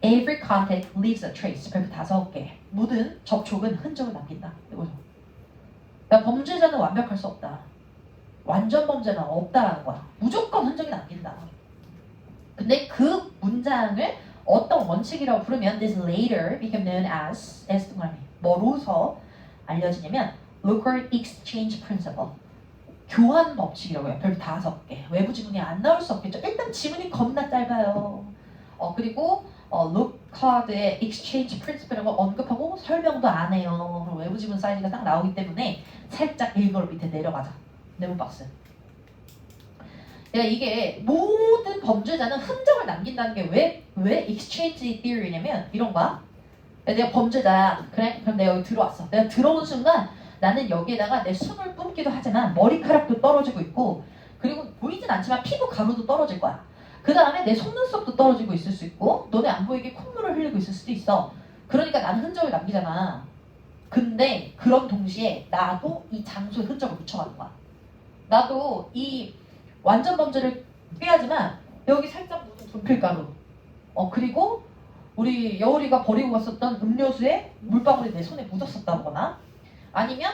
Every contact leaves a trace. 별표 5개. 모든 접촉은 흔적을 남긴다. 이거죠. 그러니까 범죄자는 완벽할 수 없다. 완전 범죄는 없다라는 거야. 무조건 흔적이 남긴다. 근데 그 문장을 어떤 원칙이라고 부르면 this later became known as 뭐로서 알려지냐면 Locker Exchange Principle. 교환 법칙이라고 해요. 별표 5개. 외부 지문이 안 나올 수 없겠죠. 일단 지문이 겁나 짧아요. 그리고 로카드의 Exchange Principle이라고 언급하고 설명도 안 해요. 그럼 외부 지문 사이즈가 딱 나오기 때문에 살짝 일거로 밑에 내려가자. 네모 박스. 이게 모든 범죄자는 흔적을 남긴다는 게 왜 Exchange Theory냐면 이런 거야. 내가 범죄자야. 그래? 그럼 내가 여기 들어왔어. 내가 들어온 순간 나는 여기에다가 내 숨을 뿜기도 하지만 머리카락도 떨어지고 있고 그리고 보이진 않지만 피부 가루도 떨어질 거야. 그 다음에 내 속눈썹도 떨어지고 있을 수 있고 너네 안 보이게 콧물을 흘리고 있을 수도 있어. 그러니까 나는 흔적을 남기잖아. 근데 그런 동시에 나도 이 장소에 흔적을 묻혀가는 거야. 나도 이 완전 범죄를 꾀하지만 여기 살짝 묻은 분필가루 그리고 우리 여울이가 버리고 갔었던 음료수에 물방울이 내 손에 묻었었다거나 아니면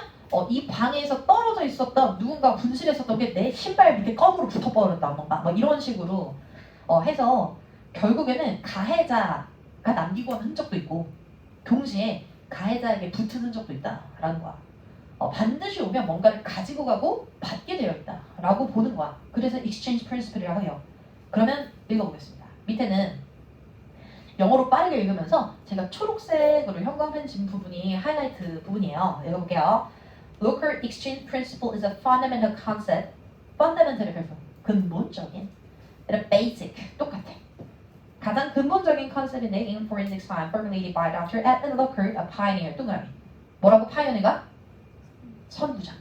이 방에서 떨어져 있었던 누군가 분실했었던 게 내 신발 밑에 껌으로 붙어버렸다던가 뭐 이런 식으로 해서 결국에는 가해자가 남기고 한 흔적도 있고 동시에 가해자에게 붙은 흔적도 있다라는 거야. 반드시 오면 뭔가를 가지고 가고 받게 되어 있다라고 보는 거야. 그래서 Exchange Principle이라고 해요. 그러면 읽어보겠습니다. 밑에는 영어로 빠르게 읽으면서 제가 초록색으로 형광펜 진 부분이 하이라이트 부분이에요. 읽어볼게요. Locker Exchange Principle is a fundamental concept. fundamental의 별표. 근본적인. basic. 똑같아. 가장 근본적인 컨셉인데 in forensic science formulated by Dr. Edmund Lockhart, a pioneer. 동그라미. 뭐라고 파이어니가? 선구자.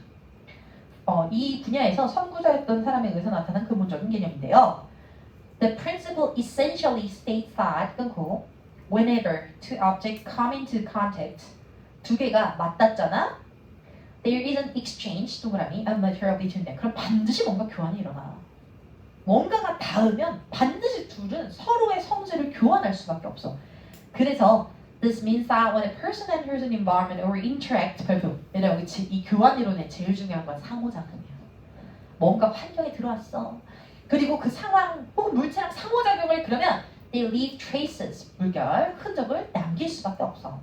이 분야에서 선구자였던 사람에 의해서 나타난 근본적인 개념인데요. The principle essentially states that 끊고 whenever two objects come into contact 두 개가 맞닿잖아. There is an exchange 동그라미 of material between them. 그럼 반드시 뭔가 교환이 일어나. 뭔가가 닿으면 반드시 둘은 서로의 성질을 교환할 수밖에 없어. 그래서 this means that when a person enters an environment or interacts 왜냐면 이 교환 이론의 제일 중요한 건 상호작용이야. 뭔가 환경에 들어왔어. 그리고 그 상황 혹은 물체랑 상호작용을 그러면 they leave traces 물결 흔적을 남길 수밖에 없어.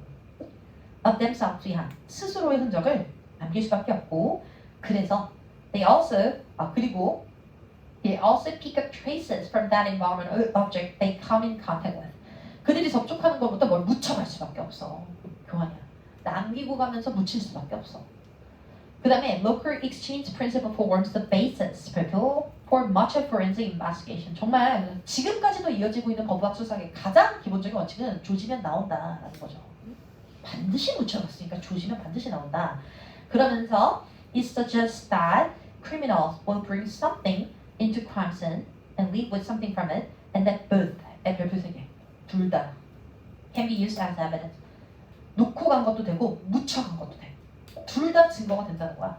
of themselves 위한 스스로의 흔적을 남길 수밖에 없고 그래서 they also pick up traces from that environment or object they come in contact with. 그들이 접촉하는 것부터 뭘 묻혀갈 수밖에 없어. 교환이야. 남기고 가면서 묻힐 수밖에 없어. 그 다음에 Lockhart exchange principle forms the basis for much of forensic investigation. 정말 지금까지도 이어지고 있는 법학 수사의 가장 기본적인 원칙은 조지면 나온다라는 거죠. 반드시 묻혀갔으니까 조지면 반드시 나온다. 그러면서 it suggests that criminals will bring something into crime scene and leave with something from it, and that both, 별표 3개, 둘 다 can be used as evidence. 놓고 간 것도 되고 묻혀간 것도 돼. 둘 다 증거가 된다는 거야.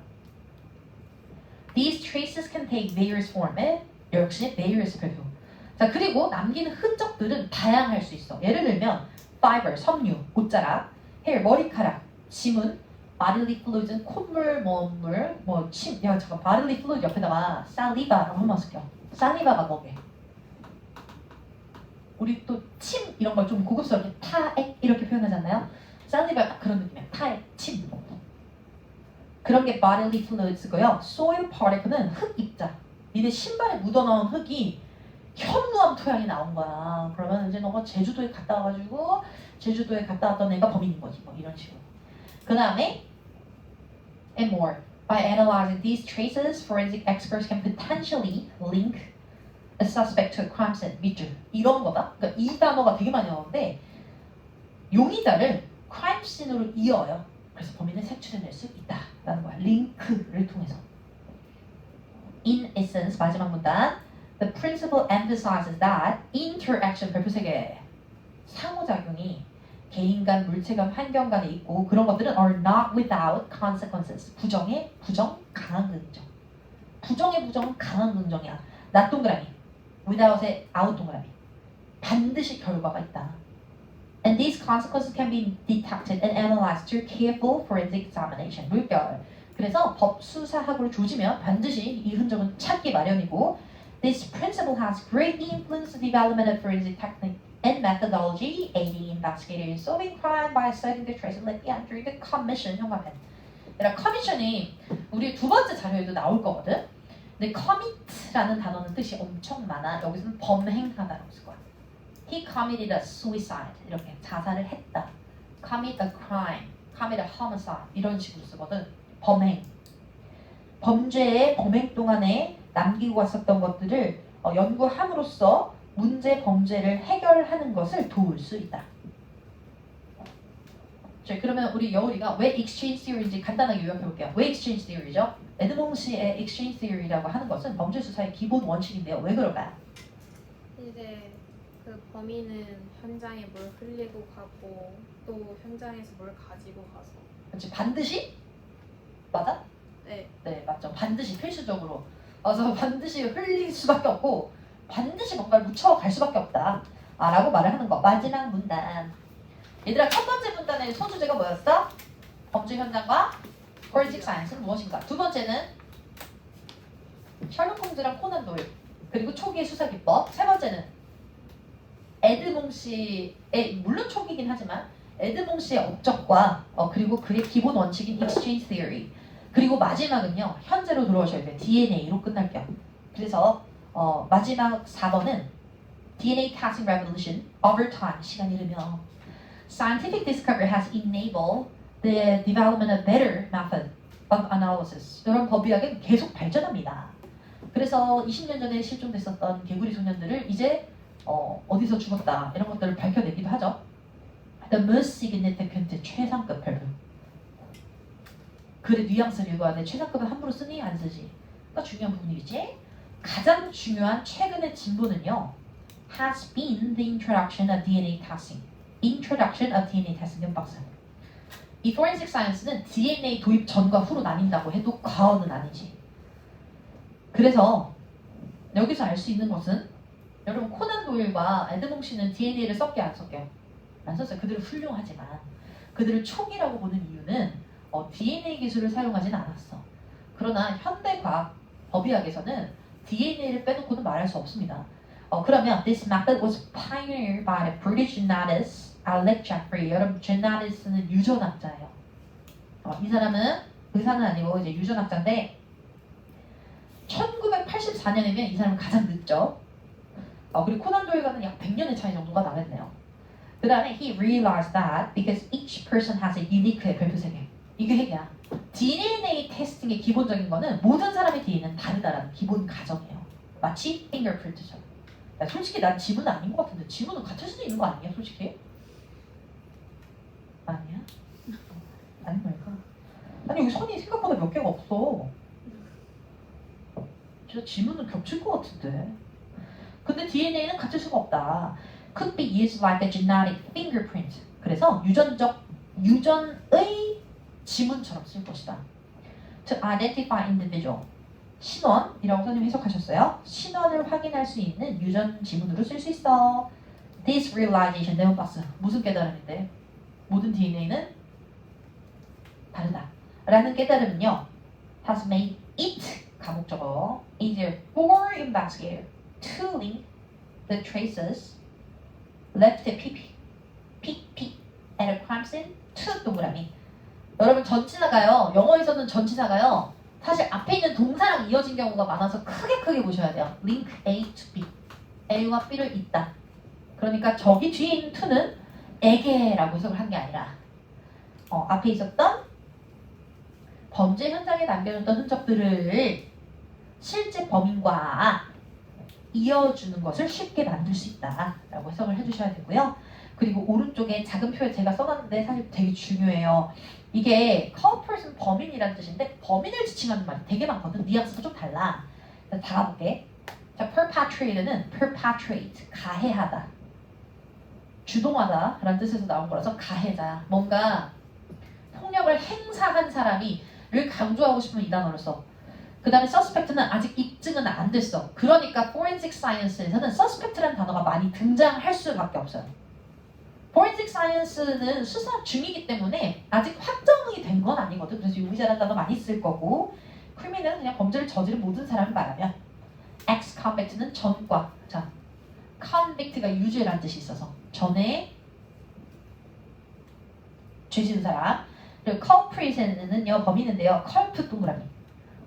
These traces can take various forms. 역시 various 별표. 자 그리고 남기는 흔적들은 다양할 수 있어. 예를 들면 fiber, 섬유, 옷자락, hair, 머리카락, 지문, bodily fluids, 콧물, 침. 야 잠깐 bodily fluid 옆에다가 saliva라고 한번 쓸게요. saliva가 뭐게? 우리 또 침 이런 걸 좀 고급스럽게 타액 이렇게 표현하잖아요. saliva 딱 그런 느낌이야. 타액, 침. 그런 게 bodily fluids고요. soil particle는 흙 입자. 니네 신발에 묻어나온 흙이 현무암 토양이 나온 거야. 그러면 이제 너가 제주도에 갔다 와가지고 제주도에 갔다 왔던 애가 범인인 거지. 뭐 이런 식으로. 그 다음에 and more. By analyzing these traces, forensic experts can potentially link a suspect to a crime scene. 밑줄. 이런 거다. 그러니까 이 단어가 되게 많이 나오는데 용의자를 crime scene으로 이어요. 그래서 범인을 색출해낼 수 있다라는 거야. 링크를 통해서. In essence, 마지막 문단. The principle emphasizes that interaction, 별표 3개. 상호작용이 개인 간, 물체 간, 환경 간에 있고 그런 것들은 are not without consequences. 부정의 부정, 강한 긍정. 부정의 부정은 강한 긍정이야. not 동그라미. without의 out 동그라미. 반드시 결과가 있다. And these consequences can be detected and analyzed through careful forensic examination. 물결. 그래서 법수사학으로 조지면 반드시 이 흔적은 찾기 마련이고 This principle has greatly influenced the development of forensic technique and methodology, aiding investigators in solving crime by studying the traces left behind during the commission. 형광펜. 그러니까 commission이 우리 두 번째 자료에도 나올 거거든. 근데 commit라는 단어는 뜻이 엄청 많아. 여기서는 범행하다라고 쓸 거야. He committed a suicide. 이렇게 자살을 했다. Commit a crime. Commit a homicide. 이런 식으로 쓰거든. 범행. 범죄의 범행 동안에 남기고 갔었던 것들을 연구함으로써 문제 범죄를 해결하는 것을 도울 수 있다. 자, 그러면 우리 여울이가 왜 exchange theory인지 간단하게 요약해 볼게요. 왜 exchange theory죠? 에드몽시의 exchange theory라고 하는 것은 범죄 수사의 기본 원칙인데요. 왜 그럴까요? 이제 그 범인은 현장에 뭘 흘리고 가고 또 현장에서 뭘 가지고 가서 그렇지, 반드시 맞아? 네. 네, 맞죠. 반드시 필수적으로. 그래서 반드시 흘릴 수밖에 없고 반드시 뭔가를 묻혀갈 수밖에 없다. 라고 말을 하는 거. 마지막 문단. 얘들아, 첫 번째 문단의 소주제가 뭐였어? 범죄 현장과 forensic science는 무엇인가? 두 번째는 셜록 홈즈랑 코난 도일 그리고 초기의 수사 기법. 세 번째는 에드몽 씨의 물론 초기이긴 하지만 에드몽 씨의 업적과 그리고 그의 기본 원칙인 exchange theory. 그리고 마지막은요. 현재로 돌아오셔야 돼요. DNA로 끝날게요. 그래서 마지막 4번은 DNA testing revolution over time. 시간이 흐르면 Scientific discovery has enabled the development of better method of analysis. 이런 법의학은 계속 발전합니다. 그래서 20년 전에 실종됐었던 개구리 소년들을 이제 어디서 죽었다 이런 것들을 밝혀내기도 하죠. The most significant 최상급 별표. 글의 뉘앙스를 읽어야 돼. 최상급은 함부로 쓰니 안 쓰지. 그러니까 중요한 부분이겠지. 가장 중요한 최근의 진보는요. Has been the introduction of DNA testing. Introduction of DNA testing. 박스. 이 forensic science는 DNA 도입 전과 후로 나뉜다고 해도 과언은 아니지. 그래서 여기서 알 수 있는 것은 여러분 코난 도일과 에드몽 씨는 DNA를 썼게 안 썼게요? 안 썼어요. 그들은 훌륭하지만 그들을 촉이라고 보는 이유는 DNA 기술을 사용하진 않았어. 그러나 현대 과학 법의학에서는 DNA를 빼놓고는 말할 수 없습니다. 그러면 this method was pioneered by the British geneticist Alec Jeffrey. 여러분 geneticist는 유전학자예요. 이 사람은 의사는 아니고 이제 유전학자인데 1984년이면 이 사람은 가장 늦죠. 그리고 코난 도일과는 약 100년의 차이 정도가 나겠네요. 그 다음에 he realized that because each person has a unique 별표 3개. 이게 핵이야. DNA 테스팅의 기본적인 거는 모든 사람의 DNA는 다르다라는 기본 가정이에요. 마치 fingerprint처럼. 솔직히 난 지문은 아닌 것 같은데 지문은 같을 수도 있는 거 아니야 솔직히? 아니야? 아닌 거니까. 아니 여기 선이 생각보다 몇 개가 없어. 진짜 지문은 겹칠 것 같은데. 근데 DNA는 같을 수가 없다. Could be used like a genetic fingerprint. 그래서 유전의 지문처럼 쓸 것이다. To identify individual. 신원이라고 선생님이 해석하셨어요. 신원을 확인할 수 있는 유전 지문으로 쓸 수 있어. This realization, 네온박스. 무슨 깨달음인데? 모든 DNA는 다르다. 라는 깨달음은요. has made it, 가목적어, easier for investigator to link the traces left at PP at a crime scene to 동그라미. 여러분 전치사가요. 영어에서는 전치사가요. 사실 앞에 있는 동사랑 이어진 경우가 많아서 크게 보셔야 돼요. link A to B. A와 B를 잇다. 그러니까 저기 뒤에 있는 to는 에게라고 해석을 한 게 아니라 앞에 있었던 범죄 현장에 남겨졌던 흔적들을 실제 범인과 이어주는 것을 쉽게 만들 수 있다라고 해석을 해주셔야 되고요. 그리고 오른쪽에 작은 표에 제가 써놨는데 사실 되게 중요해요. 이게 culprit은 범인이라는 뜻인데 범인을 지칭하는 말이 되게 많거든. 뉘앙스가 좀 달라. 다 가볼게. 자, perpetrate는 perpetrate, 가해하다. 주동하다 라는 뜻에서 나온 거라서 가해자. 뭔가 폭력을 행사한 사람이를 강조하고 싶으면 이 단어를 써. 그 다음에 suspect는 아직 입증은 안 됐어. 그러니까 forensic science에서는 suspect라는 단어가 많이 등장할 수밖에 없어요. forensic science는 수사 중이기 때문에 아직 확정이 된 건 아니거든. 그래서 유의자라는 단어 많이 쓸 거고 criminal은 그냥 범죄를 저지른 모든 사람을 말하면 ex-convict는 전과. 자, convict가 유죄라는 뜻이 있어서 전에 죄 지은 사람. 그리고 culprit은요 범인인데요. culp 동그라미.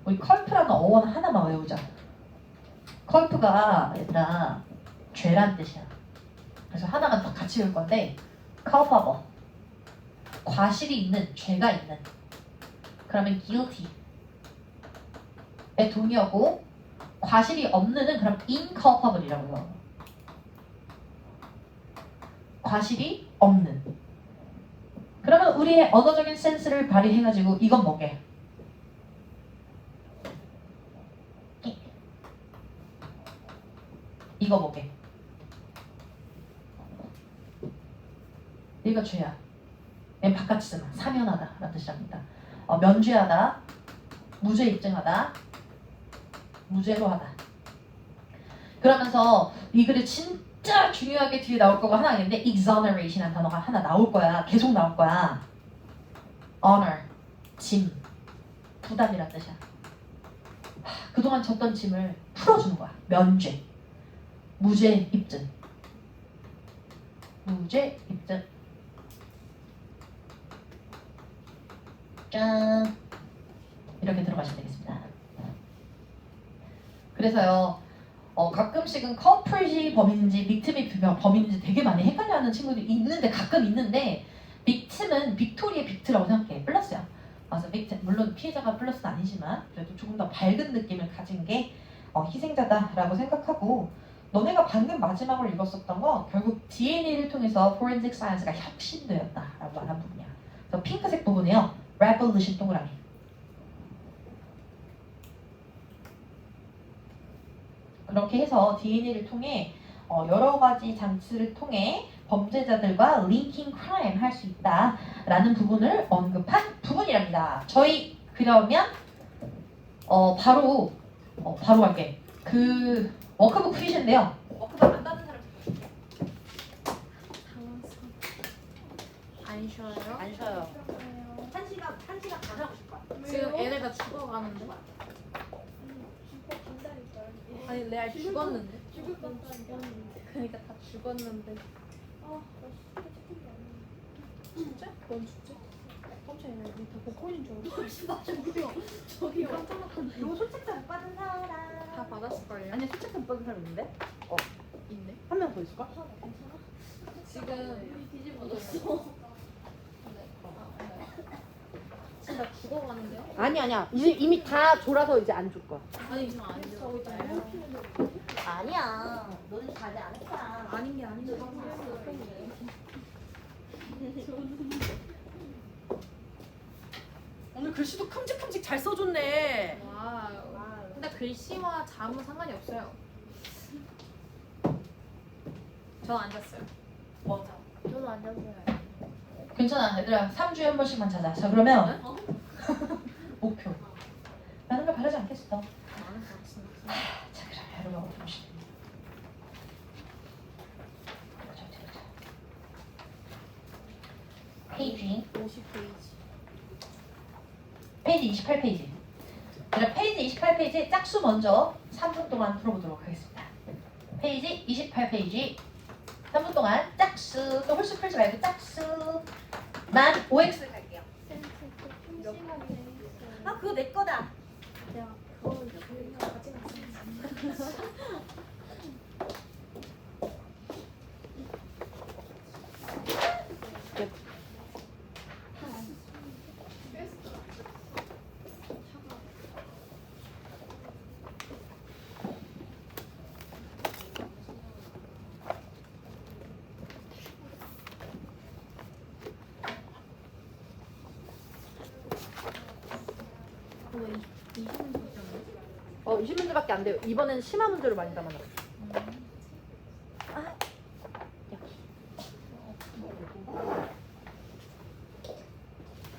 우리 culp라는 어원 하나만 외우자. culp가 얘들아 죄란 뜻이야. 그래서 하나만 더 같이 외울 건데 culpable. 과실이 있는, 죄가 있는. 그러면 guilty에 동의하고 과실이 없는은 그럼 inculpable이라고요. 과실이 없는. 그러면 우리의 언어적인 센스를 발휘해가지고 이건 뭐게? 이거 뭐게? 이거 죄야. 얘 바깥 쓰면 사면하다 라는 뜻이랍니다. 면죄하다, 무죄 입증하다, 무죄로 하다. 그러면서 이 글이 진짜 중요하게 뒤에 나올 거가 하나 있는데 exoneration이라는 단어가 하나 나올 거야. 계속 나올 거야. honor, 짐, 부담이라는 뜻이야. 그동안 졌던 짐을 풀어주는 거야. 면죄, 무죄 입증, 무죄 입증. 짠! 이렇게 들어가시면 되겠습니다. 그래서요, 가끔씩은 culprit이 범인인지 victim이 범인인지 되게 많이 헷갈려하는 친구들이 있는데 가끔 있는데 victim은 빅토리의 빅트라고 생각해. 플러스야. 그래서 victim, 물론 피해자가 플러스는 아니지만 그래도 조금 더 밝은 느낌을 가진 게 희생자다라고 생각하고 너네가 방금 마지막으로 읽었었던 건 결국 DNA를 통해서 forensic science가 혁신되었다라고 말한 부분이야. 그래서 핑크색 부분이요. revolution 동그라미. 그렇게 해서 DNA를 통해 여러 가지 장치를 통해 범죄자들과 링킹 크라임 할 수 있다라는 부분을 언급한 부분이랍니다. 저희 그러면 바로 갈게. 그 워크북 퀴즈인데요. 워크북 안 받은 사람 안 쉬어요? 안 쉬어요. 한 시간 반 하고 싶을 거야. 지금 애들 다 죽어가는데? 아니 레알 죽었는데? 그러니까 다 죽었는데. 진짜? 뭔 축제? 깜짝이야. 우리 다 복권인 줄 알았어. 저기요. 깜짝 놀랐네. 요 소책자 못 받은 사람. 다 받았을걸요? 아니 소책자 못 받은 사람 있는데? 있네. 한 명 더 있을까? 지금 뒤집어졌어. 진짜 죽어가는데요? 아니야. 이미 다 졸아서 이제 안 줄 거야. 아니 지금 안 저기 있잖아요. 아니야. 너는 자제 안 했잖아. 아닌 게 아닌데. 오늘 글씨도 큼직큼직 잘 써줬네. 와우. 근데 글씨와 잠은 상관이 없어요. 전 앉았어요. 맞아. 저도 앉았어요. 괜찮아 얘들아. 3주에 한 번씩만 자자. 자 그러면 목표. 라는 걸 바라지 않겠어. 나는 진짜. 자 그럼 여러분 보시면 페이지 50페이지. 페이지 28페이지. 그럼 페이지 28페이지 짝수 먼저 3분 동안 풀어보도록 하겠습니다. 페이지 28페이지 3분 동안 짝수 또 홀수 풀지 말고 짝수만 OX 갈게요. 아 그거 내 거다. 야, 그거 저희가 가지 마세요. 왜 20분 줬잖아요? 20문제밖에 안 돼요. 이번엔 심화 문제로 많이 담아놨어.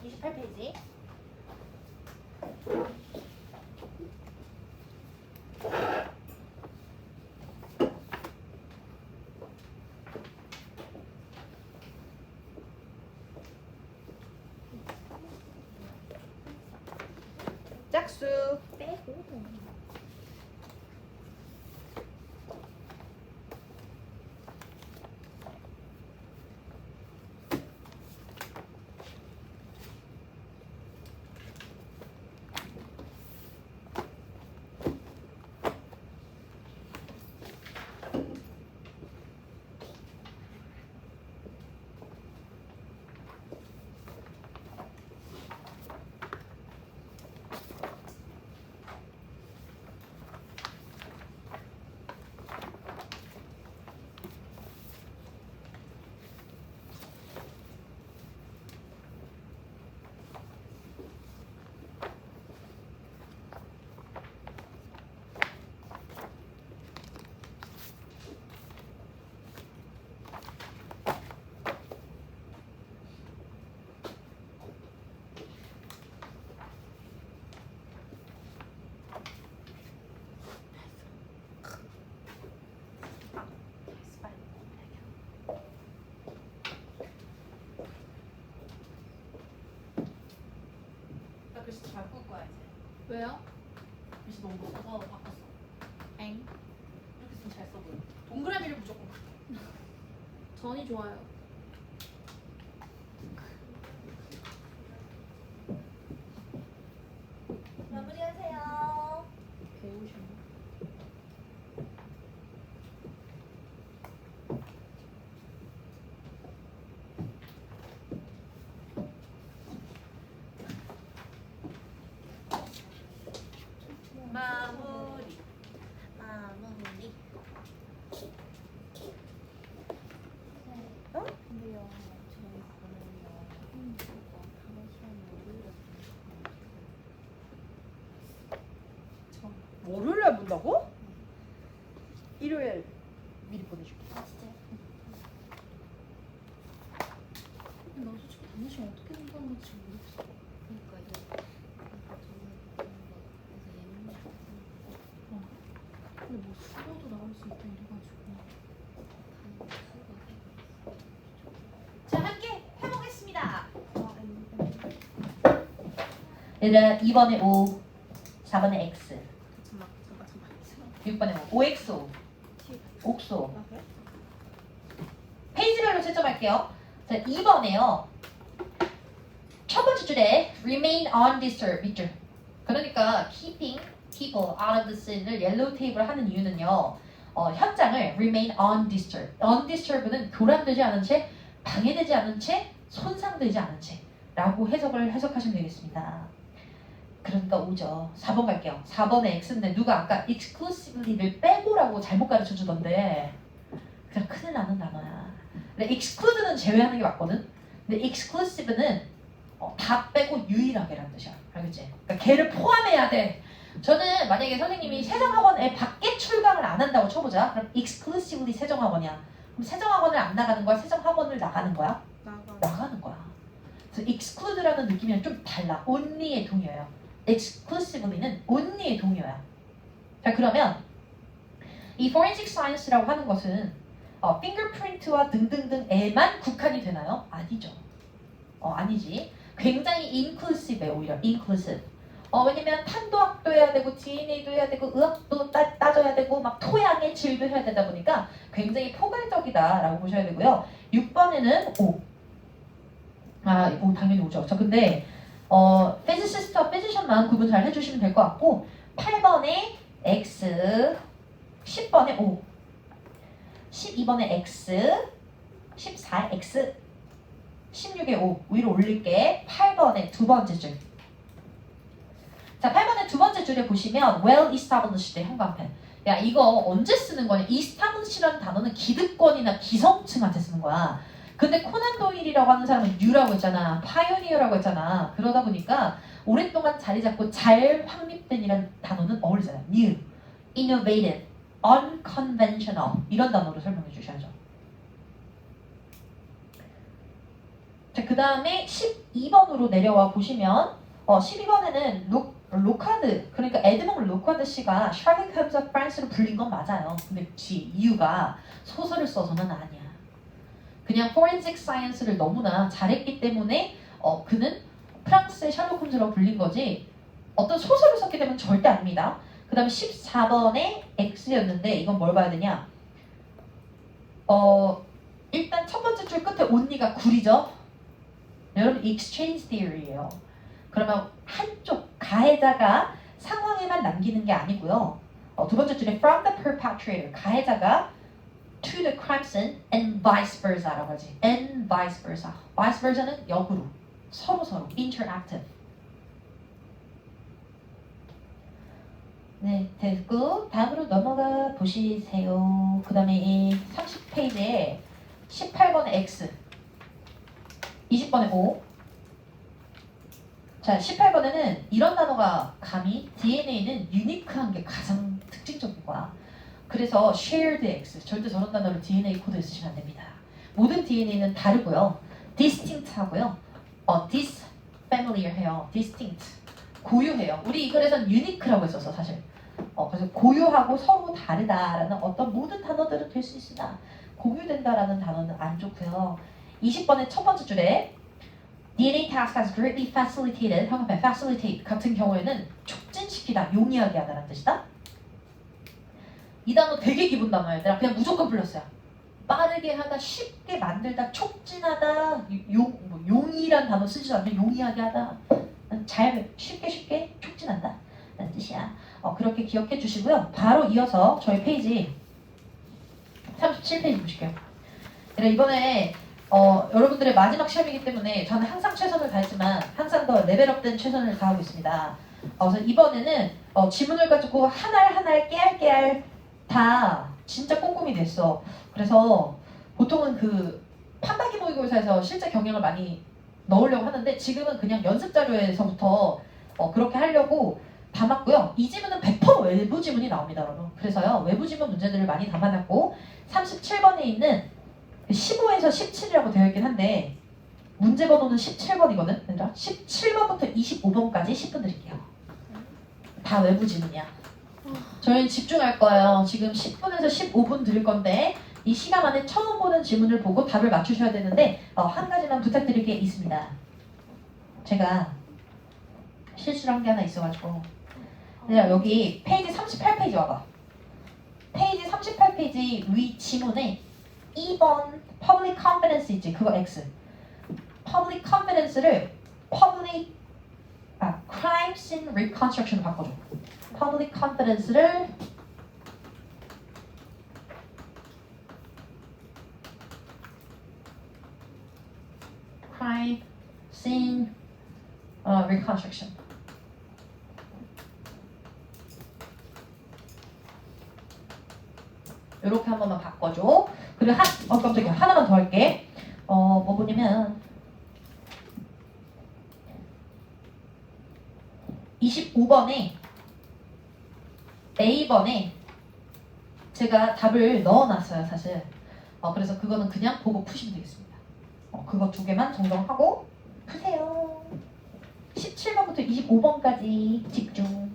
28페이지. 짝수 빼고. 나 글씨 잘 풀 거야 이제. 왜요? 글씨 너무 못써서 바꿨어. 엥. 이렇게 쓰면 잘 써 보여. 동그라미를 무조건 가. 전이 좋아요. 마무리하세요. 배우셨네. 마무리. 마무리. 일요일날 본다고? 일요일 미리 보내줄게. 아 진짜요? 근데 나 솔직히 당신 어떻게 생각하는 건지 잘 모르겠어. 그러니까 이게 저는 그래서 예민해. 근데 뭐 수고도 나올 수 있다 이래가지고. 자, 함께 해보겠습니다. 아 얘들아, 2번에 5, 4번에 X, 잠깐만. 6번에 5, OXO, 옥소. 아 그래? 페이지별로 채점할게요. 자, 2번에요. 첫 번째 줄에 remain undisturbed 있죠. 그러니까 keeping people out of the scene을 옐로우 테이블 하는 이유는요. 현장을 remain undisturbed. undisturbed는 교란되지 않은 채, 방해되지 않은 채, 손상되지 않은 채라고 해석하시면 되겠습니다. 그러니까 5죠. 4번 갈게요. 4번에 X인데 누가 아까 exclusively를 빼고라고 잘못 가르쳐 주던데 그냥 큰일 나는 단어야. 근데 exclude는 제외하는 게 맞거든. 근데 exclusive는 다 빼고 유일하게라는 뜻이야. 알겠지? 그러니까 걔를 포함해야 돼. 저는 만약에 선생님이 세정학원에 밖에 출강을 안 한다고 쳐보자. 그럼 exclusively 세정학원이야. 그럼 세정학원을 안 나가는 거야? 세정학원을 나가는 거야? 나가는 거야. 그래서 exclude라는 느낌이랑 좀 달라. only의 동의어예요. exclusively는 only의 동의어야. 자, 그러면 이 forensic science라고 하는 것은 fingerprint와 등등등에만 국한이 되나요? 아니죠. 아니지. 굉장히 inclusive해. 오히려 inclusive. 왜냐면 탄도학도 해야 되고 DNA도 해야 되고 의학도 따져야 되고 막 토양의 질도 해야 되다 보니까 굉장히 포괄적이다라고 보셔야 되고요. 6번에는 5. 당연히 5죠. 저 근데 physicist와 physician만 구분 잘 해주시면 될 것 같고 8번에 X, 10번에 O, 12번에 X, 14에 X, 16에 O 위로 올릴게. 8번에 두 번째 줄. 자, 8번에 두 번째 줄에 보시면 well established의 형광펜. 야, 이거 언제 쓰는 거냐? establish라는 단어는 기득권이나 기성층한테 쓰는 거야. 근데 코난 도일이라고 하는 사람은 뉴라고 했잖아. 파이오니어라고 했잖아. 그러다 보니까 오랫동안 자리 잡고 잘 확립된이라는 단어는 어울리잖아. new, innovative, unconventional 이런 단어로 설명해 주셔야죠. 자, 그 다음에 12번으로 내려와 보시면 12번에는 로카드, 그러니까 에드몽 로카드 씨가 셜록 홈즈 오브 프랑스로 불린 건 맞아요. 근데 이유가 소설을 써서는 아니야. 그냥 forensic science를 너무나 잘했기 때문에 그는 프랑스의 셜록 홈즈라고 불린 거지 어떤 소설을 썼기 때문에 절대 아닙니다. 그 다음에 14번에 X였는데 이건 뭘 봐야 되냐? 일단 첫 번째 줄 끝에 only가 굴이죠. 여러분 exchange theory예요. 그러면 한쪽 가해자가 상황에만 남기는 게 아니고요. 두 번째 줄에 from the perpetrator 가해자가 to the crime scene and vice versa라고 하지. and vice versa. vice versa는 역으로 서로 interactive. 네, 됐고 다음으로 넘어가 보시세요. 그 다음에 이 30페이지에 18번에 X, 20번에 O. 자, 18번에는 이런 단어가 감히 DNA는 유니크한 게 가장 특징적인 거야. 그래서 shared X, 절대 저런 단어를 DNA 코드에 쓰시면 안 됩니다. 모든 DNA는 다르고요. distinct 하고요. disfamiliar 해요. distinct, 고유해요. 우리 이 글에서는 unique라고 했었어, 사실. 그래서 고유하고 서로 다르다라는 어떤 모든 단어들은 될 수 있으나 공유된다라는 단어는 안 좋고요. 20번의 첫 번째 줄에 DNA task has greatly facilitated, 형용사 facilitate 같은 경우에는 촉진시키다, 용이하게 하다라는 뜻이다. 이 단어 되게 기본 단어야. 내가 그냥 무조건 플러스야. 빠르게 하다, 쉽게 만들다, 촉진하다, 용이란 단어 쓰지도 않는 용이하게 하다. 잘 쉽게 촉진한다 라는 뜻이야. 그렇게 기억해 주시고요. 바로 이어서 저희 페이지 37페이지 보실게요. 이번에 여러분들의 마지막 시험이기 때문에 저는 항상 최선을 다했지만 항상 더 레벨업된 최선을 다하고 있습니다. 그래서 이번에는 지문을 가지고 한 알 깨알 다 진짜 꼼꼼히 됐어. 그래서 보통은 그 판박이 모의고사에서 실제 경향을 많이 넣으려고 하는데 지금은 그냥 연습 자료에서부터 그렇게 하려고 담았고요. 이 지문은 100% 외부 지문이 나옵니다, 여러분. 그래서요, 외부 지문 문제들을 많이 담아놨고 37번에 있는 15에서 17이라고 되어 있긴 한데 문제 번호는 17번이거든, 얘들아. 17번부터 25번까지 10분 드릴게요. 다 외부 지문이야. 저희는 집중할 거예요. 지금 10분에서 15분 드릴 건데 이 시간 안에 처음 보는 지문을 보고 답을 맞추셔야 되는데 한 가지만 부탁드릴 게 있습니다. 제가 실수를 한 게 하나 있어가지고 그냥 여기 페이지 38페이지 와봐. 페이지 38페이지 위 지문에 2번 public confidence 있지? 그거 X. public confidence를 crime scene reconstruction으로 바꿔줘. public confidence를 crime scene reconstruction. 이렇게 한 번만 바꿔줘. 그리고 깜짝이야. 하나만 더 할게. 뭐 보냐면 25번에 A번에 제가 답을 넣어놨어요, 사실. 그래서 그거는 그냥 보고 푸시면 되겠습니다. 그거 두 개만 정정하고 푸세요. 17번부터 25번까지 집중.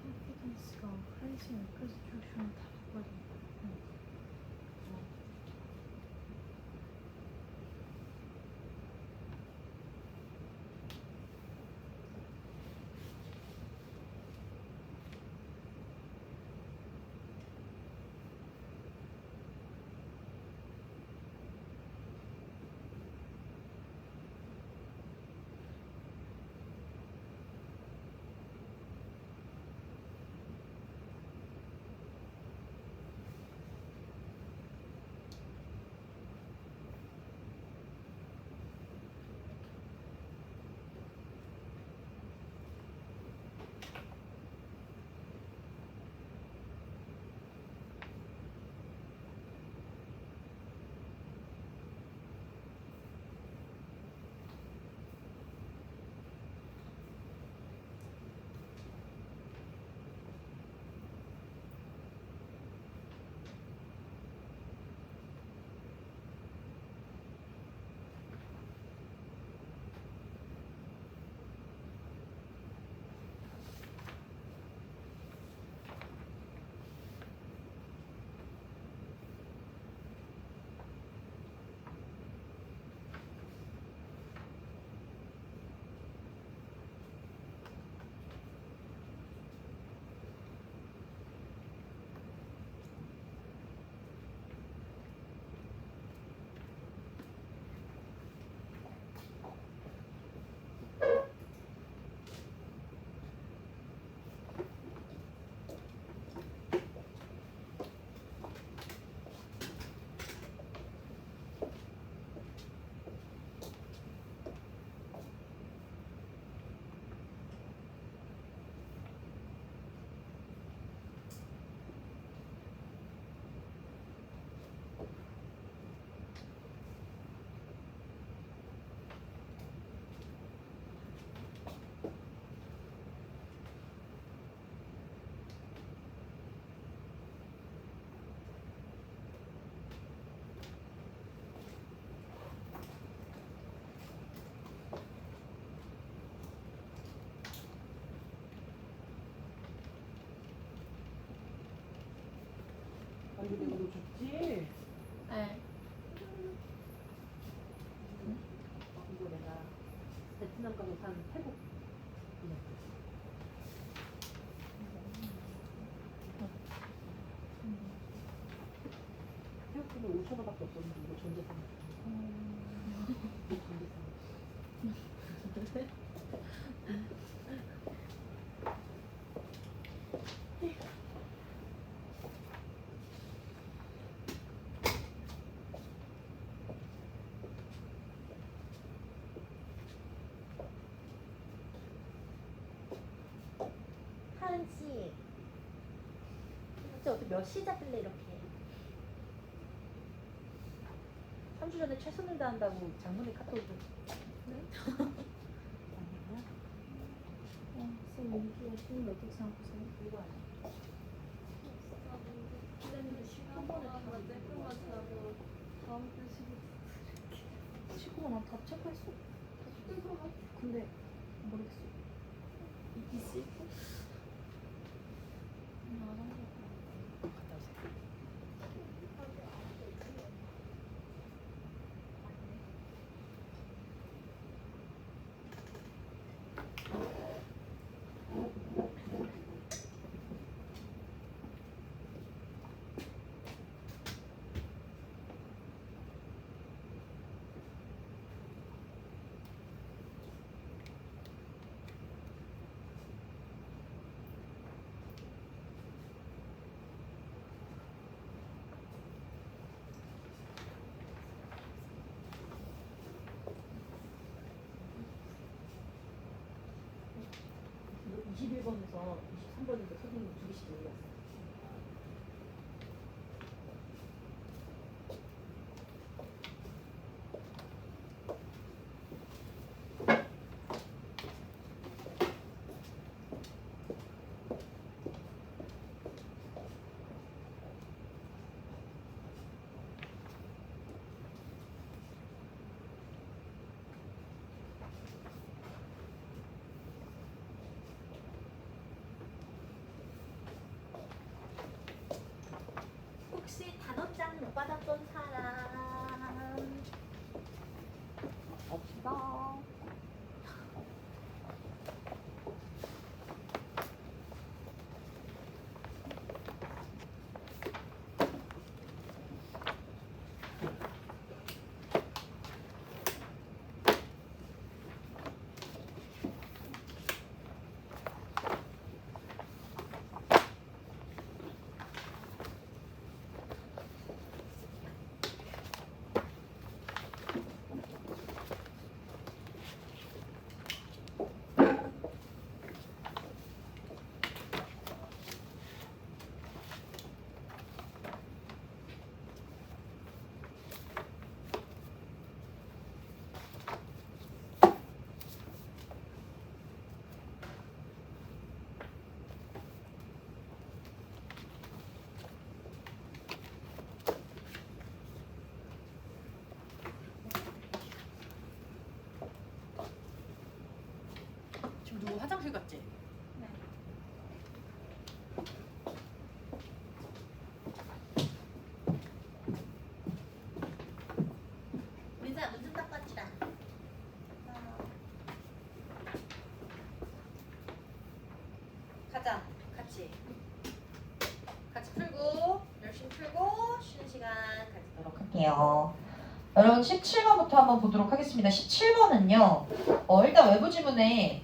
컨피던스가 한시 리컨스트럭션 다 바꿔줘. 좋지. 네. 이거 내가 베트남 가서 산 태국. 태국에는 5,000원밖에 없었는데 이거 전재산. 하은 씨, 어떻게 몇 시 잡길래 이렇게? 3주 전에 최선을 다한다고 장모님 카톡을 선생님 이게 좀 어떻게 생각하세요? 이거 아니야? 시끄러워 나다 체크했어. 근데 모르겠어. 있을 거? 갔다 오세요. 이거 21번에서 23번인데 선생님 2개씩 올렸어. 혹시 단어장 못 받았던 사람? 없어. 지금 누구 화장실 갔지? 민서야 문 좀 닫고 왔지라. 가자. 같이 풀고 열심히 풀고 쉬는 시간 가지도록 할게요. 여러분 17번부터 한번 보도록 하겠습니다. 17번은요. 일단 외부 지문에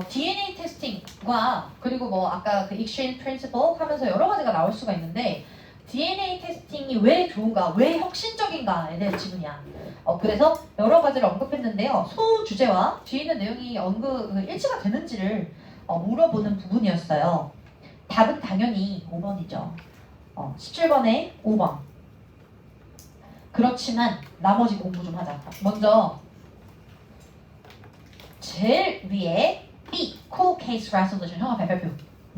DNA 테스팅과 그리고 뭐 아까 그 exchange principle 하면서 여러 가지가 나올 수가 있는데 DNA 테스팅이 왜 좋은가, 왜 혁신적인가에 대한 지문이야. 그래서 여러 가지를 언급했는데요. 소주제와 뒤에 있는 내용이 일치가 되는지를 물어보는 부분이었어요. 답은 당연히 5번이죠. 17번에 5번. 그렇지만 나머지 공부 좀 하자. 먼저 제일 위에 B, cold case resolution. 형아 발표.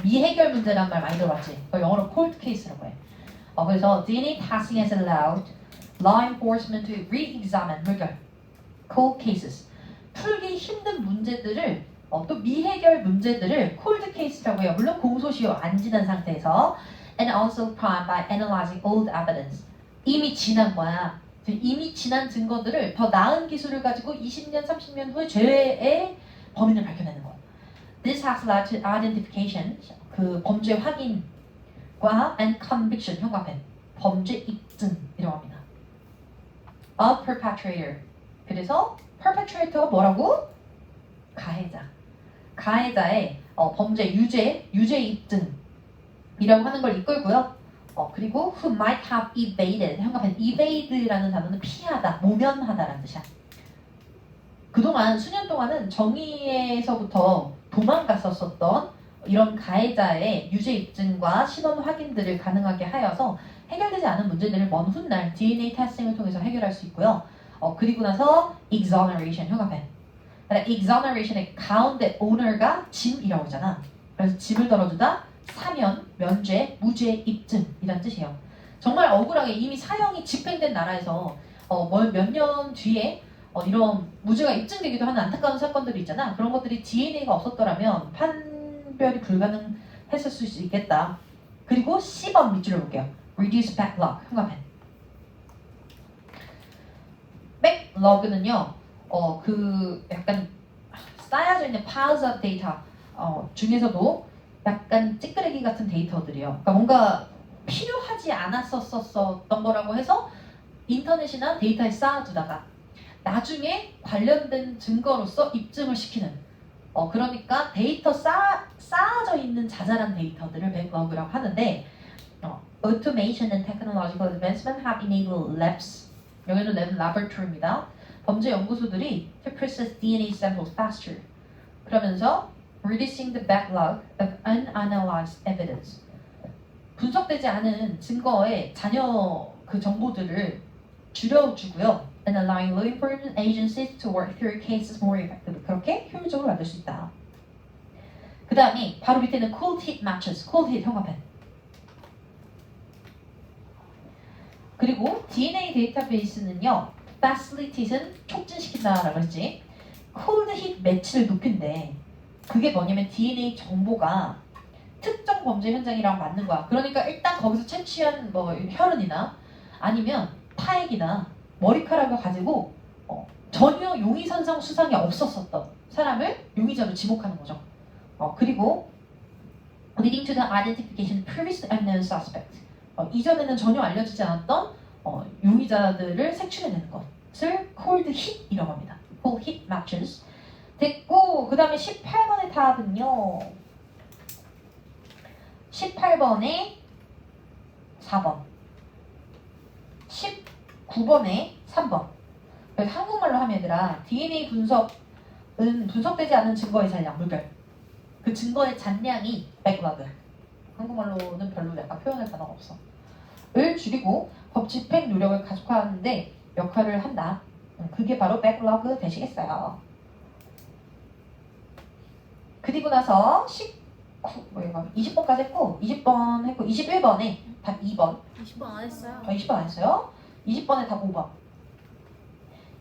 미해결 문제란 말 많이 들어봤지? 영어로 cold case라고 해. 그래서 DNA testing has allowed law enforcement to re-examine 물결, cold cases. 풀기 힘든 문제들을 또 미해결 문제들을 cold case라고 해요. 물론 공소시효 안 지난 상태에서 and also prime by analyzing old evidence. 이미 지난 거야. 이미 지난 증거들을 더 나은 기술을 가지고 20년, 30년 후에 죄의 범인을 밝혀내는 거야. This has led to identification, 그 범죄 확인과 and conviction, 형광펜, 범죄 입증이라고 합니다. A perpetrator. 그래서 perpetrator가 뭐라고? 가해자. 가해자의 범죄 유죄 입증이라고 하는 걸 이끌고요. 그리고 who might have evaded. 형광펜 evade라는 단어는 피하다, 모면하다라는 뜻이야. 그동안 수년 동안은 정의에서부터 도망갔었던 이런 가해자의 유죄 입증과 신원 확인들을 가능하게 하여서 해결되지 않은 문제들을 먼 훗날 DNA 테스팅을 통해서 해결할 수 있고요. 그리고 나서 exoneration, 형광펜. exoneration의 가운데 owner가 짐이라고 하잖아. 그래서 짐을 덜어주다, 사면, 면죄, 무죄 입증이란 뜻이에요. 정말 억울하게 이미 사형이 집행된 나라에서 몇 년 뒤에 이런 무죄가 입증되기도 하는 안타까운 사건들이 있잖아. 그런 것들이 DNA가 없었더라면 판별이 불가능했을 수 있겠다. 그리고 10번 밑줄을 볼게요. Reduce backlog, 형광펜. backlog는요, 그 약간 쌓여져 있는 piles of data 중에서도 약간 찌끄레기 같은 데이터들이요. 그러니까 뭔가 필요하지 않았었던 거라고 해서 인터넷이나 데이터에 쌓아두다가 나중에 관련된 증거로서 입증을 시키는 그러니까 데이터 쌓아져 있는 자잘한 데이터들을 backlog이라고 하는데 Automation and technological advancement have enabled labs 여기는 lab laboratory입니다. 범죄 연구소들이 to process DNA samples faster 그러면서 reducing the backlog of unanalyzed evidence 분석되지 않은 증거의 잔여 그 정보들을 줄여주고요. and allowing law enforcement agencies to work through cases more effectively. 그렇게 효율적으로 만들 수 있다. 그 다음에 바로 밑에는 cold hit matches, cold hit 형광펜. 그리고 DNA 데이터베이스는요, facilities는 촉진시킨다라고 했지. cold hit 매치를 높인데 그게 뭐냐면 DNA 정보가 특정 범죄 현장이랑 맞는 거야. 그러니까 일단 거기서 채취한 뭐 혈흔이나 아니면 타액이나 머리카락을 가지고 전혀 용의선상 수상이 없었었던 사람을 용의자로 지목하는 거죠. 그리고 leading to the identification of previously unknown suspect. 이전에는 전혀 알려지지 않았던 용의자들을 색출해내는 것을 cold hit이라고 합니다. cold hit matches. 됐고 그 다음에 18번의 답은요. 18번에 4번 19번에 3번 그래서 한국말로 하면 얘들아 DNA 분석은 분석되지 않은 증거의 잔량 물별 그 증거의 잔량이 backlog 한국말로는 별로 약간 표현할 단어가 없어 을 줄이고 법 집행 노력을 가속화하는데 역할을 한다 그게 바로 backlog 되시겠어요. 그리고 나서 20번까지 했고 20번 했고 21번에 답 2번 20번 안 했어요. 20번 안 했어요? 20번에 답 5번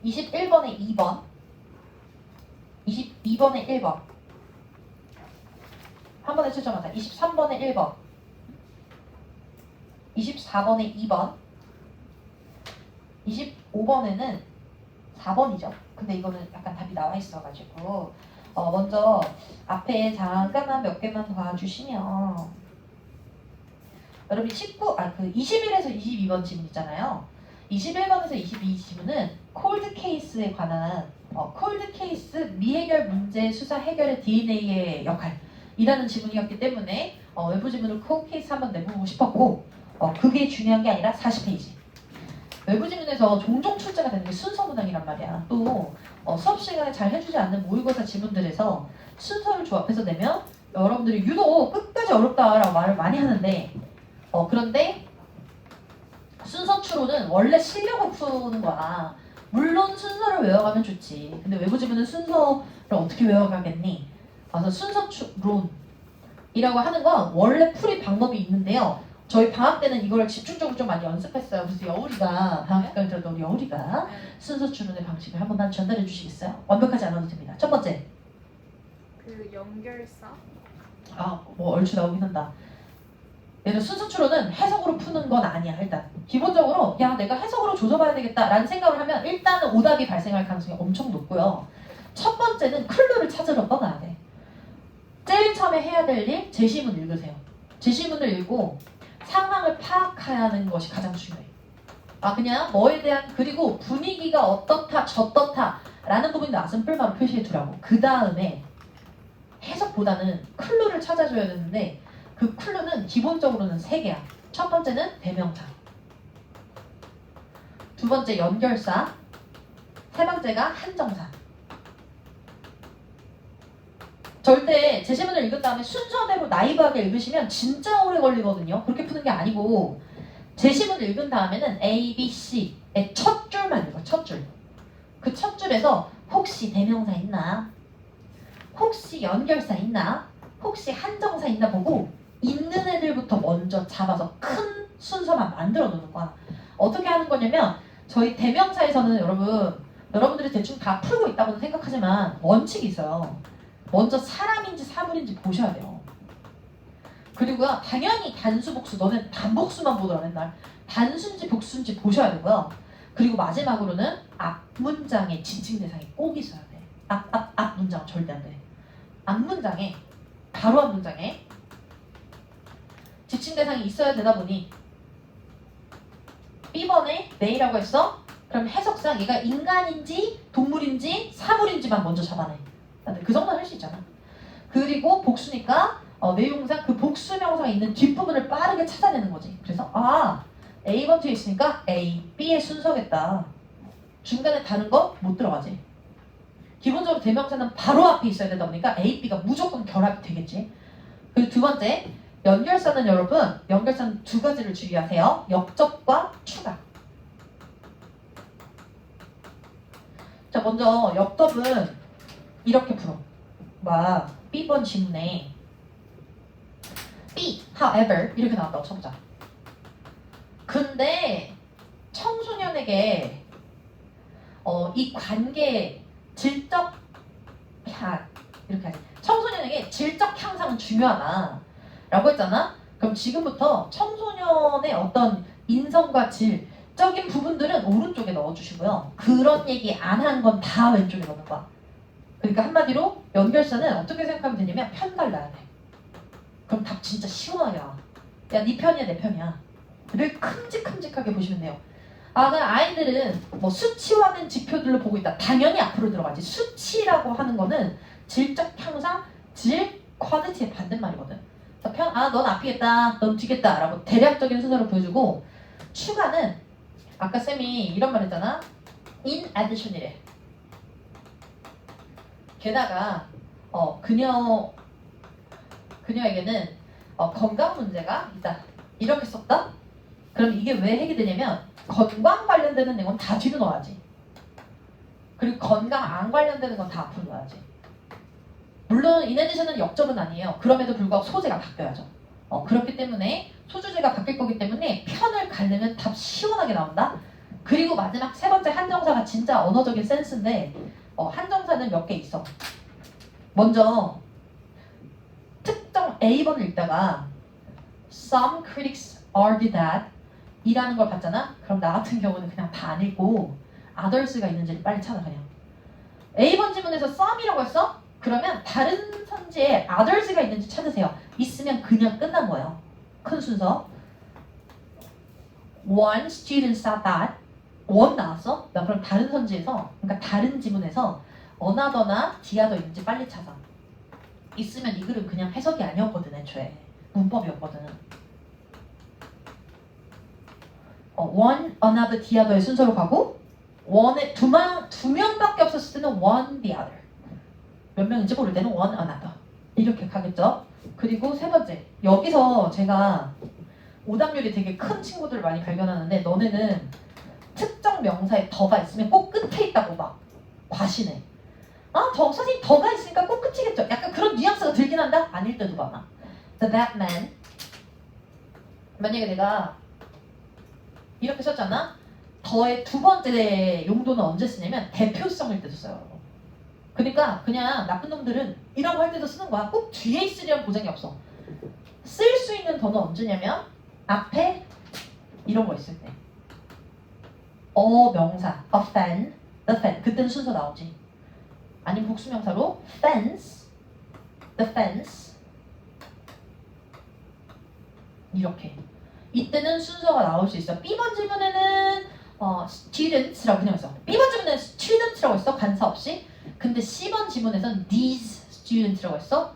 21번에 2번 22번에 1번 한 번에 채점하자 23번에 1번 24번에 2번 25번에는 4번이죠. 근데 이거는 약간 답이 나와 있어가지고 먼저 앞에 잠깐만 몇 개만 봐주시면 여러분이 21에서 22번 지문 있잖아요. 21번에서 22 지문은 콜드 케이스에 관한 콜드 케이스 미해결 문제 수사 해결의 DNA의 역할이라는 지문이었기 때문에 외부 지문을 콜드 케이스 한번 내보고 싶었고 그게 중요한 게 아니라 40페이지 외부 지문에서 종종 출제가 되는 게 순서 문항이란 말이야. 또 수업 시간에 잘 해주지 않는 모의고사 지문들에서 순서를 조합해서 내면 여러분들이 유독 끝까지 어렵다라고 말을 많이 하는데 그런데 순서 추론은 원래 실력을 푸는 거야. 물론 순서를 외워가면 좋지. 근데 외부 지문은 순서를 어떻게 외워가겠니? 그래서 순서 추론이라고 하는 건 원래 풀이 방법이 있는데요. 저희 방학 때는 이걸 집중적으로 좀 많이 연습했어요. 그래서 여울이가 방학 기간에 들었던 우리 여울이가 순서 추론의 방식을 한 번만 전달해 주시겠어요? 완벽하지 않아도 됩니다. 첫 번째. 그 연결사. 뭐 얼추 나오긴 한다. 얘는 순수 추론은 해석으로 푸는 건 아니야. 일단 기본적으로 야 내가 해석으로 조져봐야 되겠다라는 생각을 하면 일단은 오답이 발생할 가능성이 엄청 높고요. 첫 번째는 클루를 찾으러 떠나야 돼. 제일 처음에 해야 될 일, 제시문 읽으세요. 제시문을 읽고 상황을 파악하는 것이 가장 중요해. 그냥 뭐에 대한, 그리고 분위기가 어떻다 저떻다 라는 부분이 나선뿔마로 표시해 두라고. 그 다음에 해석보다는 클루를 찾아줘야 되는데 그 클루는 기본적으로는 3개야. 첫 번째는 대명사, 두 번째 연결사, 세 번째가 한정사. 절대 제시문을 읽은 다음에 순서대로 나이브하게 읽으시면 진짜 오래 걸리거든요. 그렇게 푸는 게 아니고 제시문을 읽은 다음에는 A, B, C의 첫 줄만 읽어. 첫 줄. 그 첫 줄에서 혹시 대명사 있나? 혹시 연결사 있나? 혹시 한정사 있나 보고 있는 애들부터 먼저 잡아서 큰 순서만 만들어 놓는 거야. 어떻게 하는 거냐면 저희 대명사에서는 여러분들이 대충 다 풀고 있다고는 생각하지만 원칙이 있어요. 먼저 사람인지 사물인지 보셔야 돼요. 그리고요, 당연히 단수, 복수, 너는 단복수만 보더라 맨날. 단수인지 복수인지 보셔야 되고요. 그리고 마지막으로는 앞 문장에 지칭 대상이 꼭 있어야 돼. 앞 문장은 절대 안 돼. 앞 문장에, 바로 앞 문장에 지칭 대상이 있어야 되다 보니 B번에 네이라고 했어? 그럼 해석상 얘가 인간인지 동물인지 사물인지만 먼저 잡아내. 그 정도는 할 수 있잖아. 그리고 복수니까 내용상 그 복수 명사가 있는 뒷부분을 빠르게 찾아내는 거지. 그래서 A번 뒤에 있으니까 A, B의 순서겠다. 중간에 다른 거 못 들어가지. 기본적으로 대명사는 바로 앞에 있어야 되다 보니까 A, B가 무조건 결합이 되겠지. 그리고 두 번째, 연결사는 여러분, 연결사는 두 가지를 주의하세요. 역접과 추가. 자, 먼저 역접은 이렇게 풀어. 막 B번 질문에 B, however 이렇게 나왔다고 쳐보자. 근데 청소년에게 이 관계 질적 이렇게 하지. 청소년에게 질적 향상은 중요하다 라고 했잖아. 그럼 지금부터 청소년의 어떤 인성과 질적인 부분들은 오른쪽에 넣어주시고요. 그런 얘기 안 한 건 다 왼쪽에 넣는 거야. 그러니까 한마디로 연결사는 어떻게 생각하면 되냐면 편 갈라야 돼. 그럼 답 진짜 시원하게 나와. 야, 네 편이야 내 편이야 를 큼직큼직하게 보시면 돼요. 그럼 아이들은 뭐 수치화된 지표들로 보고 있다. 당연히 앞으로 들어가지. 수치라고 하는 거는 질적 향상, 질, 퀄리티의 반대말이거든. 그래서 넌 앞이겠다, 넌 뒤겠다 라고 대략적인 순서를 보여주고, 추가는 아까 쌤이 이런 말 했잖아. in addition이래. 게다가 그녀에게는 건강 문제가 있다. 이렇게 썼다? 그럼 이게 왜 해결되냐면 건강 관련되는 내용은 다 뒤로 넣어야지. 그리고 건강 안 관련되는 건 다 앞으로 넣어야지. 물론 인에디션은 역접은 아니에요. 그럼에도 불구하고 소재가 바뀌어야죠. 그렇기 때문에 소주제가 바뀔 거기 때문에 편을 가르면 답 시원하게 나온다. 그리고 마지막 세 번째 한정사가 진짜 언어적인 센스인데 한정사는 몇 개 있어. 먼저 특정 A번을 읽다가 Some critics argue that 이라는 걸 봤잖아? 그럼 나 같은 경우는 그냥 다 안 읽고 others가 있는지를 빨리 찾아. 그냥 A번 지문에서 some이라고 했어? 그러면 다른 선지에 others가 있는지 찾으세요. 있으면 그냥 끝난 거예요. 큰 순서. One student said that. one 나왔어? 나 그럼 다른 선지에서, 그러니까 다른 지문에서 another나 theother 있는지 빨리 찾아. 있으면 이 글은 그냥 해석이 아니었거든. 애초에 문법이었거든. one, another, the other의 순서로 가고, one에 두 명밖에 없었을 때는 one, the other. 몇 명인지 모를 때는 one, another. 이렇게 가겠죠. 그리고 세 번째, 여기서 제가 오답률이 되게 큰 친구들을 많이 발견하는데, 너네는 특정 명사에 더가 있으면 꼭 끝에 있다고 막 과신해. 선생님 더가 있으니까 꼭 끝이겠죠. 약간 그런 뉘앙스가 들긴 한다? 아닐 때도 많아. The Batman. 만약에 내가 이렇게 썼잖아? 더의 두 번째 용도는 언제 쓰냐면 대표성일 때도 써요. 그러니까 그냥 나쁜 놈들은 이라고 할 때도 쓰는 거야. 꼭 뒤에 있으리란 보장이 없어. 쓸 수 있는 단어 언제냐면 앞에 이런 거 있을 때. 명사, a fan, the fan. 그때는 순서 나오지. 아니면 복수명사로 fence, the fence. 이렇게. 이때는 순서가 나올 수 있어. B번 지문에는 students라고 그냥 써. B번 지문에는 students라고 했어. 간사 없이. 근데 C번 지문에서는 these students라고 했어.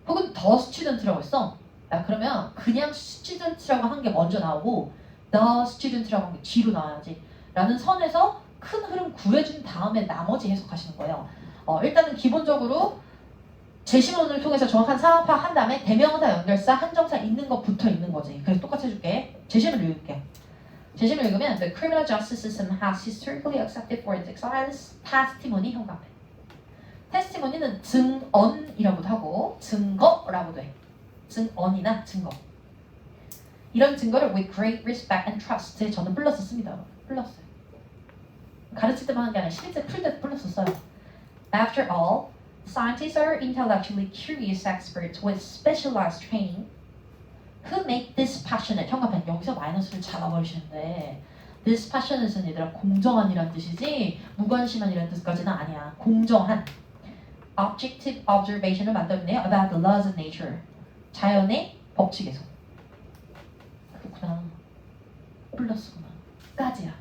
혹은 the student라고 했어. 야, 그러면 그냥 student라고 한 게 먼저 나오고 the student라고 한 게 뒤로 나와야지. 라는 선에서 큰 흐름 구해준 다음에 나머지 해석하시는 거예요. 일단은 기본적으로 제시문을 통해서 정확한 상황 파악한 다음에 대명사, 연결사, 한정사 있는 거 붙어 있는 거지. 그래서 똑같이 해줄게. 제시문 읽을게. 제시문 읽으면 The criminal justice system has historically accepted forensic science testimony 형광펜. 테스티모니는 증언이라고도 하고 증거라고도 해. 증언이나 증거. 이런 증거를 with great respect and trust 저는 플러스 씁니다. 플러스. 가르칠 때만 하는 게 아니라 실제 풀 때 플러스 써요. After all, scientists are intellectually curious experts with specialized training who make this passionate 형광펜 여기서 마이너스를 잡아버리시는데 this passionate은 얘들아 공정한이란 뜻이지 무관심한이란 뜻까지는 아니야. 공정한 objective observation을 만들었네요. about the laws of nature 자연의 법칙에서. 그렇구나. 플러스구나. 까지야.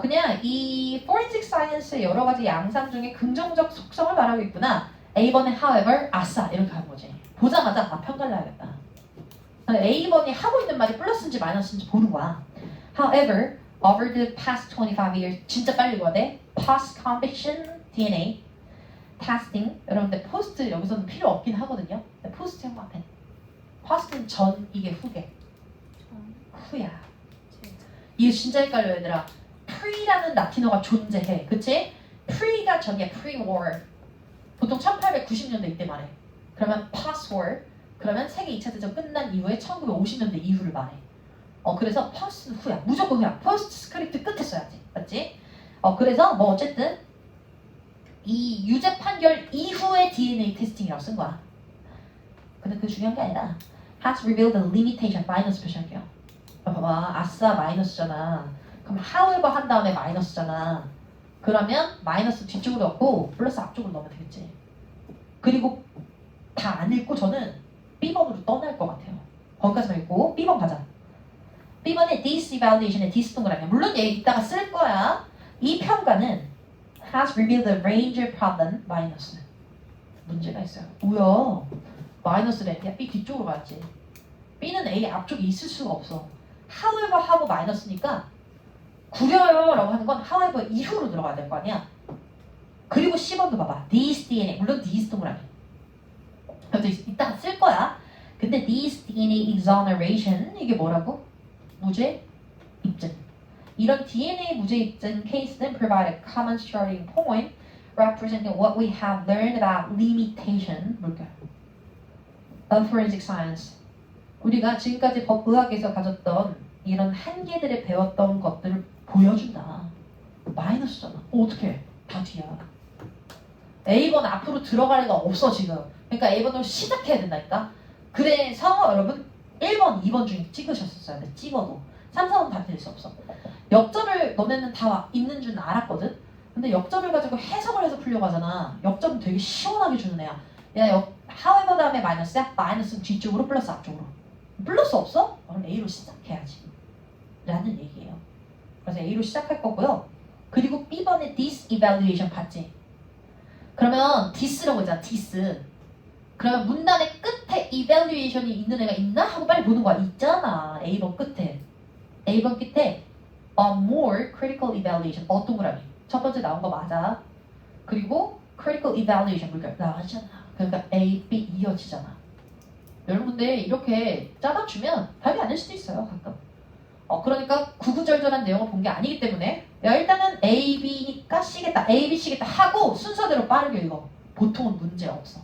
그냥 이 forensic science의 여러 가지 양상 중에 긍정적 속성을 말하고 있구나. A번에 however, 아싸 이렇게 하는 거지. 보자마자 편갈라야겠다. A번이 하고 있는 말이 플러스인지 마이너스인지 보는 거야. However, over the past 25 years 진짜 빨리 읽어야 돼. Post conviction DNA testing 여러분들 포스트 여기서는 필요 없긴 하거든요. 포스트 형광펜. post는 전 이게 후게. 후야. 이거 진짜 헷갈려 얘들아. pre라는 라틴어가 존재해. 그치? pre가 저기야 pre-war. 보통 1890년대 이때 말해. 그러면 post-war. 그러면 세계 2차 대전 끝난 이후에 1950년대 이후를 말해. 그래서 post는 후야. 무조건 후야. post 스크립트 끝에 써야지. 맞지? 그래서 뭐 어쨌든 이 유죄 판결 이후의 DNA 테스팅이라고 쓴 거야. 근데 그게 중요한 게 아니라 has revealed the limitation 마이너스 표시할게요. 봐봐. 아싸 마이너스잖아. 그럼 however 한 다음에 마이너스잖아. 그러면 마이너스 뒤쪽으로 넣고 플러스 앞쪽으로 넣으면 되겠지. 그리고 다 안 읽고 저는 B번으로 떠날 것 같아요. 거기까지만 읽고 B번 가자. B번에 this evaluation에 this 동그라미. 물론 얘 이따가 쓸 거야. 이 평가는 has revealed the range of problem 마이너스. 문제가 있어요. 뭐야? 마이너스래. 야 B 뒤쪽으로 가야지. B는 A 앞쪽에 있을 수가 없어. however 하고 마이너스니까 구려요 라고 하는 건 however 이후로 들어가야 될 거 아니야. 그리고 C번도 봐봐. this DNA 물론 this 동그라미. 이따가 쓸 거야. 근데 this DNA exoneration 이게 뭐라고? 무죄 입증. 이런 DNA 무죄 입증 케이스는 provide a common starting point representing what we have learned about limitation 뭘까요? of forensic science. 우리가 지금까지 법의학에서 가졌던 이런 한계들에 배웠던 것들을 보여준다. 마이너스잖아. 어떡해. 다 뒤야. A번 앞으로 들어갈 리가 없어 지금. 그러니까 A번으로 시작해야 된다니까. 그래서 여러분 1번, 2번 중에 찍으셨었어야 돼. 찍어도. 3, 4번 다 틀릴 수 없어. 역점을 너네는 다 있는 줄 알았거든. 근데 역점을 가지고 해석을 해서 풀려고 하잖아. 역점은 되게 시원하게 주는 애야. however 다음에 마이너스야? 마이너스는 뒤쪽으로 플러스 앞쪽으로. 플러스 없어? 그럼 A로 시작해야지. 라는 얘기예요. 그래서 A로 시작할 거고요. 그리고 B번에 this evaluation 봤지? 그러면 this라고 했잖아. this. 그러면 문단의 끝에 evaluation이 있는 애가 있나? 하고 빨리 보는 거야. 있잖아. A번 끝에. A번 끝에 a more critical evaluation. 동그라미. 첫 번째 나온 거 맞아. 그리고 critical evaluation 물결 나왔잖아. 그러니까 A, B 이어지잖아. 여러분들 이렇게 짜맞추면 답이 아닐 수도 있어요. 가끔. 그러니까 구구절절한 내용을 본 게 아니기 때문에 야 일단은 A, B니까 C겠다. A, B, C겠다 하고 순서대로 빠르게 읽어. 보통은 문제 없어.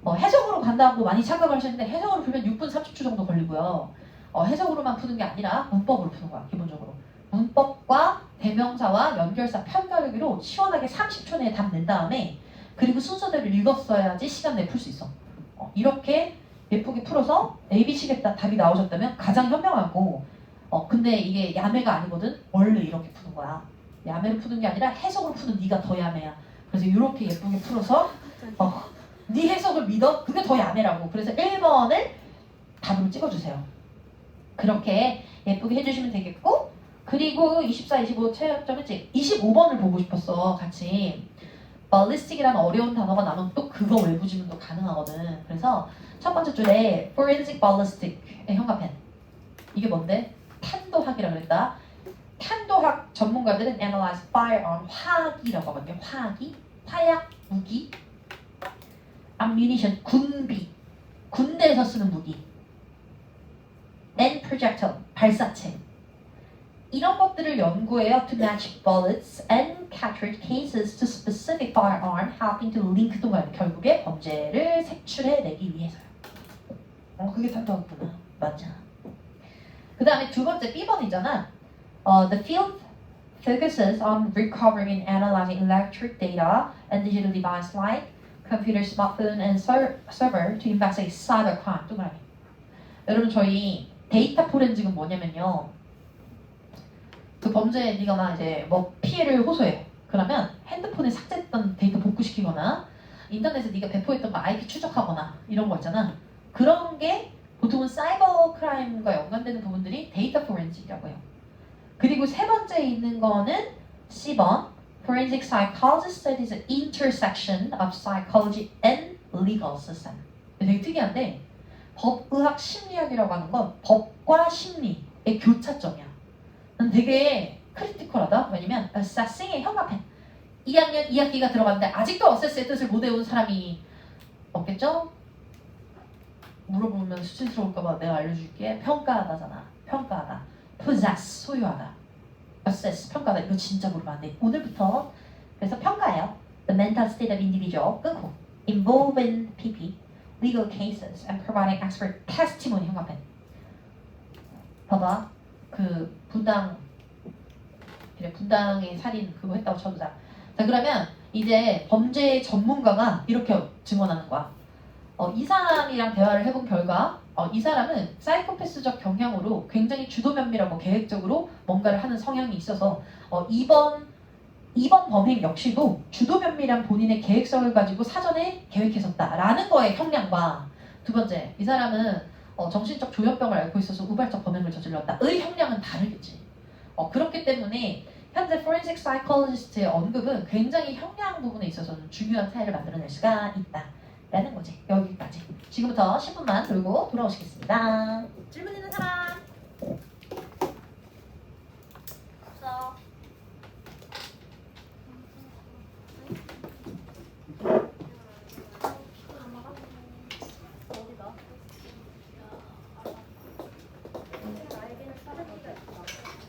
해석으로 간다고 많이 착각을 하시는데 해석으로 풀면 6분 30초 정도 걸리고요. 해석으로만 푸는 게 아니라 문법으로 푸는 거야. 기본적으로. 문법과 대명사와 연결사 편가르기로 시원하게 30초 내에 답 낸 다음에 그리고 순서대로 읽었어야지 시간 내에 풀 수 있어. 이렇게 예쁘게 풀어서 ABC겠다 답이 나오셨다면 가장 현명하고 근데 이게 야매가 아니거든. 원래 이렇게 푸는 거야. 야매로 푸는 게 아니라 해석으로 푸는 네가 더 야매야. 그래서 이렇게 예쁘게 풀어서 네 해석을 믿어? 그게 더 야매라고. 그래서 1번을 답으로 찍어주세요. 그렇게 예쁘게 해주시면 되겠고 그리고 24, 25 채점했지? 25번을 보고 싶었어. 같이. ballistic이라는 어려운 단어가 나오면 또 그거 외부지면 또 가능하거든. 그래서 첫 번째 줄에 forensic ballistic의 형광펜. 이게 뭔데? 탄도학이라 그랬다. 탄도학 전문가들은 analyze firearm 화기라고 하거든요. 화기, 화약, 무기, ammunition, 군비, 군대에서 쓰는 무기, and projectile, 발사체. 이런 것들을 연구해요. To match bullets and cartridge cases to specific firearm, helping to link 동안 결국에 범죄를 색출해내기 위해서요. 그게 탄도학구나. 맞아. 그 다음에 두 번째 B번이잖아. The field focuses on recovering and analyzing electric data and digital devices like computer, smartphone, and server to investigate cybercrime. 동그라미. 여러분 저희 데이터 포렌식은 뭐냐면요. 그 범죄에 네가 막 이제 뭐 피해를 호소해. 그러면 핸드폰에 삭제했던 데이터 복구시키거나 인터넷에 네가 배포했던 거 IP 추적하거나 이런 거 있잖아. 그런 게 보통은 사이버 크라임과 연관되는 부분들이 데이터 포렌식이라고 해요. 그리고 세 번째 있는 거는 C번 Forensic Psychology Studies the intersection of psychology and legal system. 되게 특이한데 법의학 심리학이라고 하는 건 법과 심리의 교차점이야. 되게 크리티컬하다. 왜냐면 assessing의 형광펜 2학년 2학기가 들어갔는데 아직도 assess의 뜻을 못 외운 사람이 없겠죠? 물어보면 수치스러울까봐 내가 알려줄게. 평가하다잖아. 평가하다. possess 소유하다. assess 평가하다. 이거 진짜 모르면 안 돼. 오늘부터 그래서 평가예요. The mental state of individual 끊고 involved in PP legal cases and providing expert testimony 형광펜. 봐봐. 그 분당의 살인 그거 했다고 쳐보자. 자 그러면 이제 범죄 전문가가 이렇게 증언하는 거야. 이 사람이랑 대화를 해본 결과 이 사람은 사이코패스적 경향으로 굉장히 주도 면밀하고 계획적으로 뭔가를 하는 성향이 있어서 이번 범행 역시도 주도 면밀한 본인의 계획성을 가지고 사전에 계획했었다라는 거의 형량과 두 번째 이 사람은 정신적 조현병을 앓고 있어서 우발적 범행을 저질렀다. 의 형량은 다르겠지. 그렇기 때문에 현재 forensic psychologist의 언급은 굉장히 형량 부분에 있어서는 중요한 차이를 만들어낼 수가 있다. 라는 거지. 여기까지. 지금부터 10분만 돌고 돌아오시겠습니다. 질문 있는 사람? 없어. 날개를 따르기가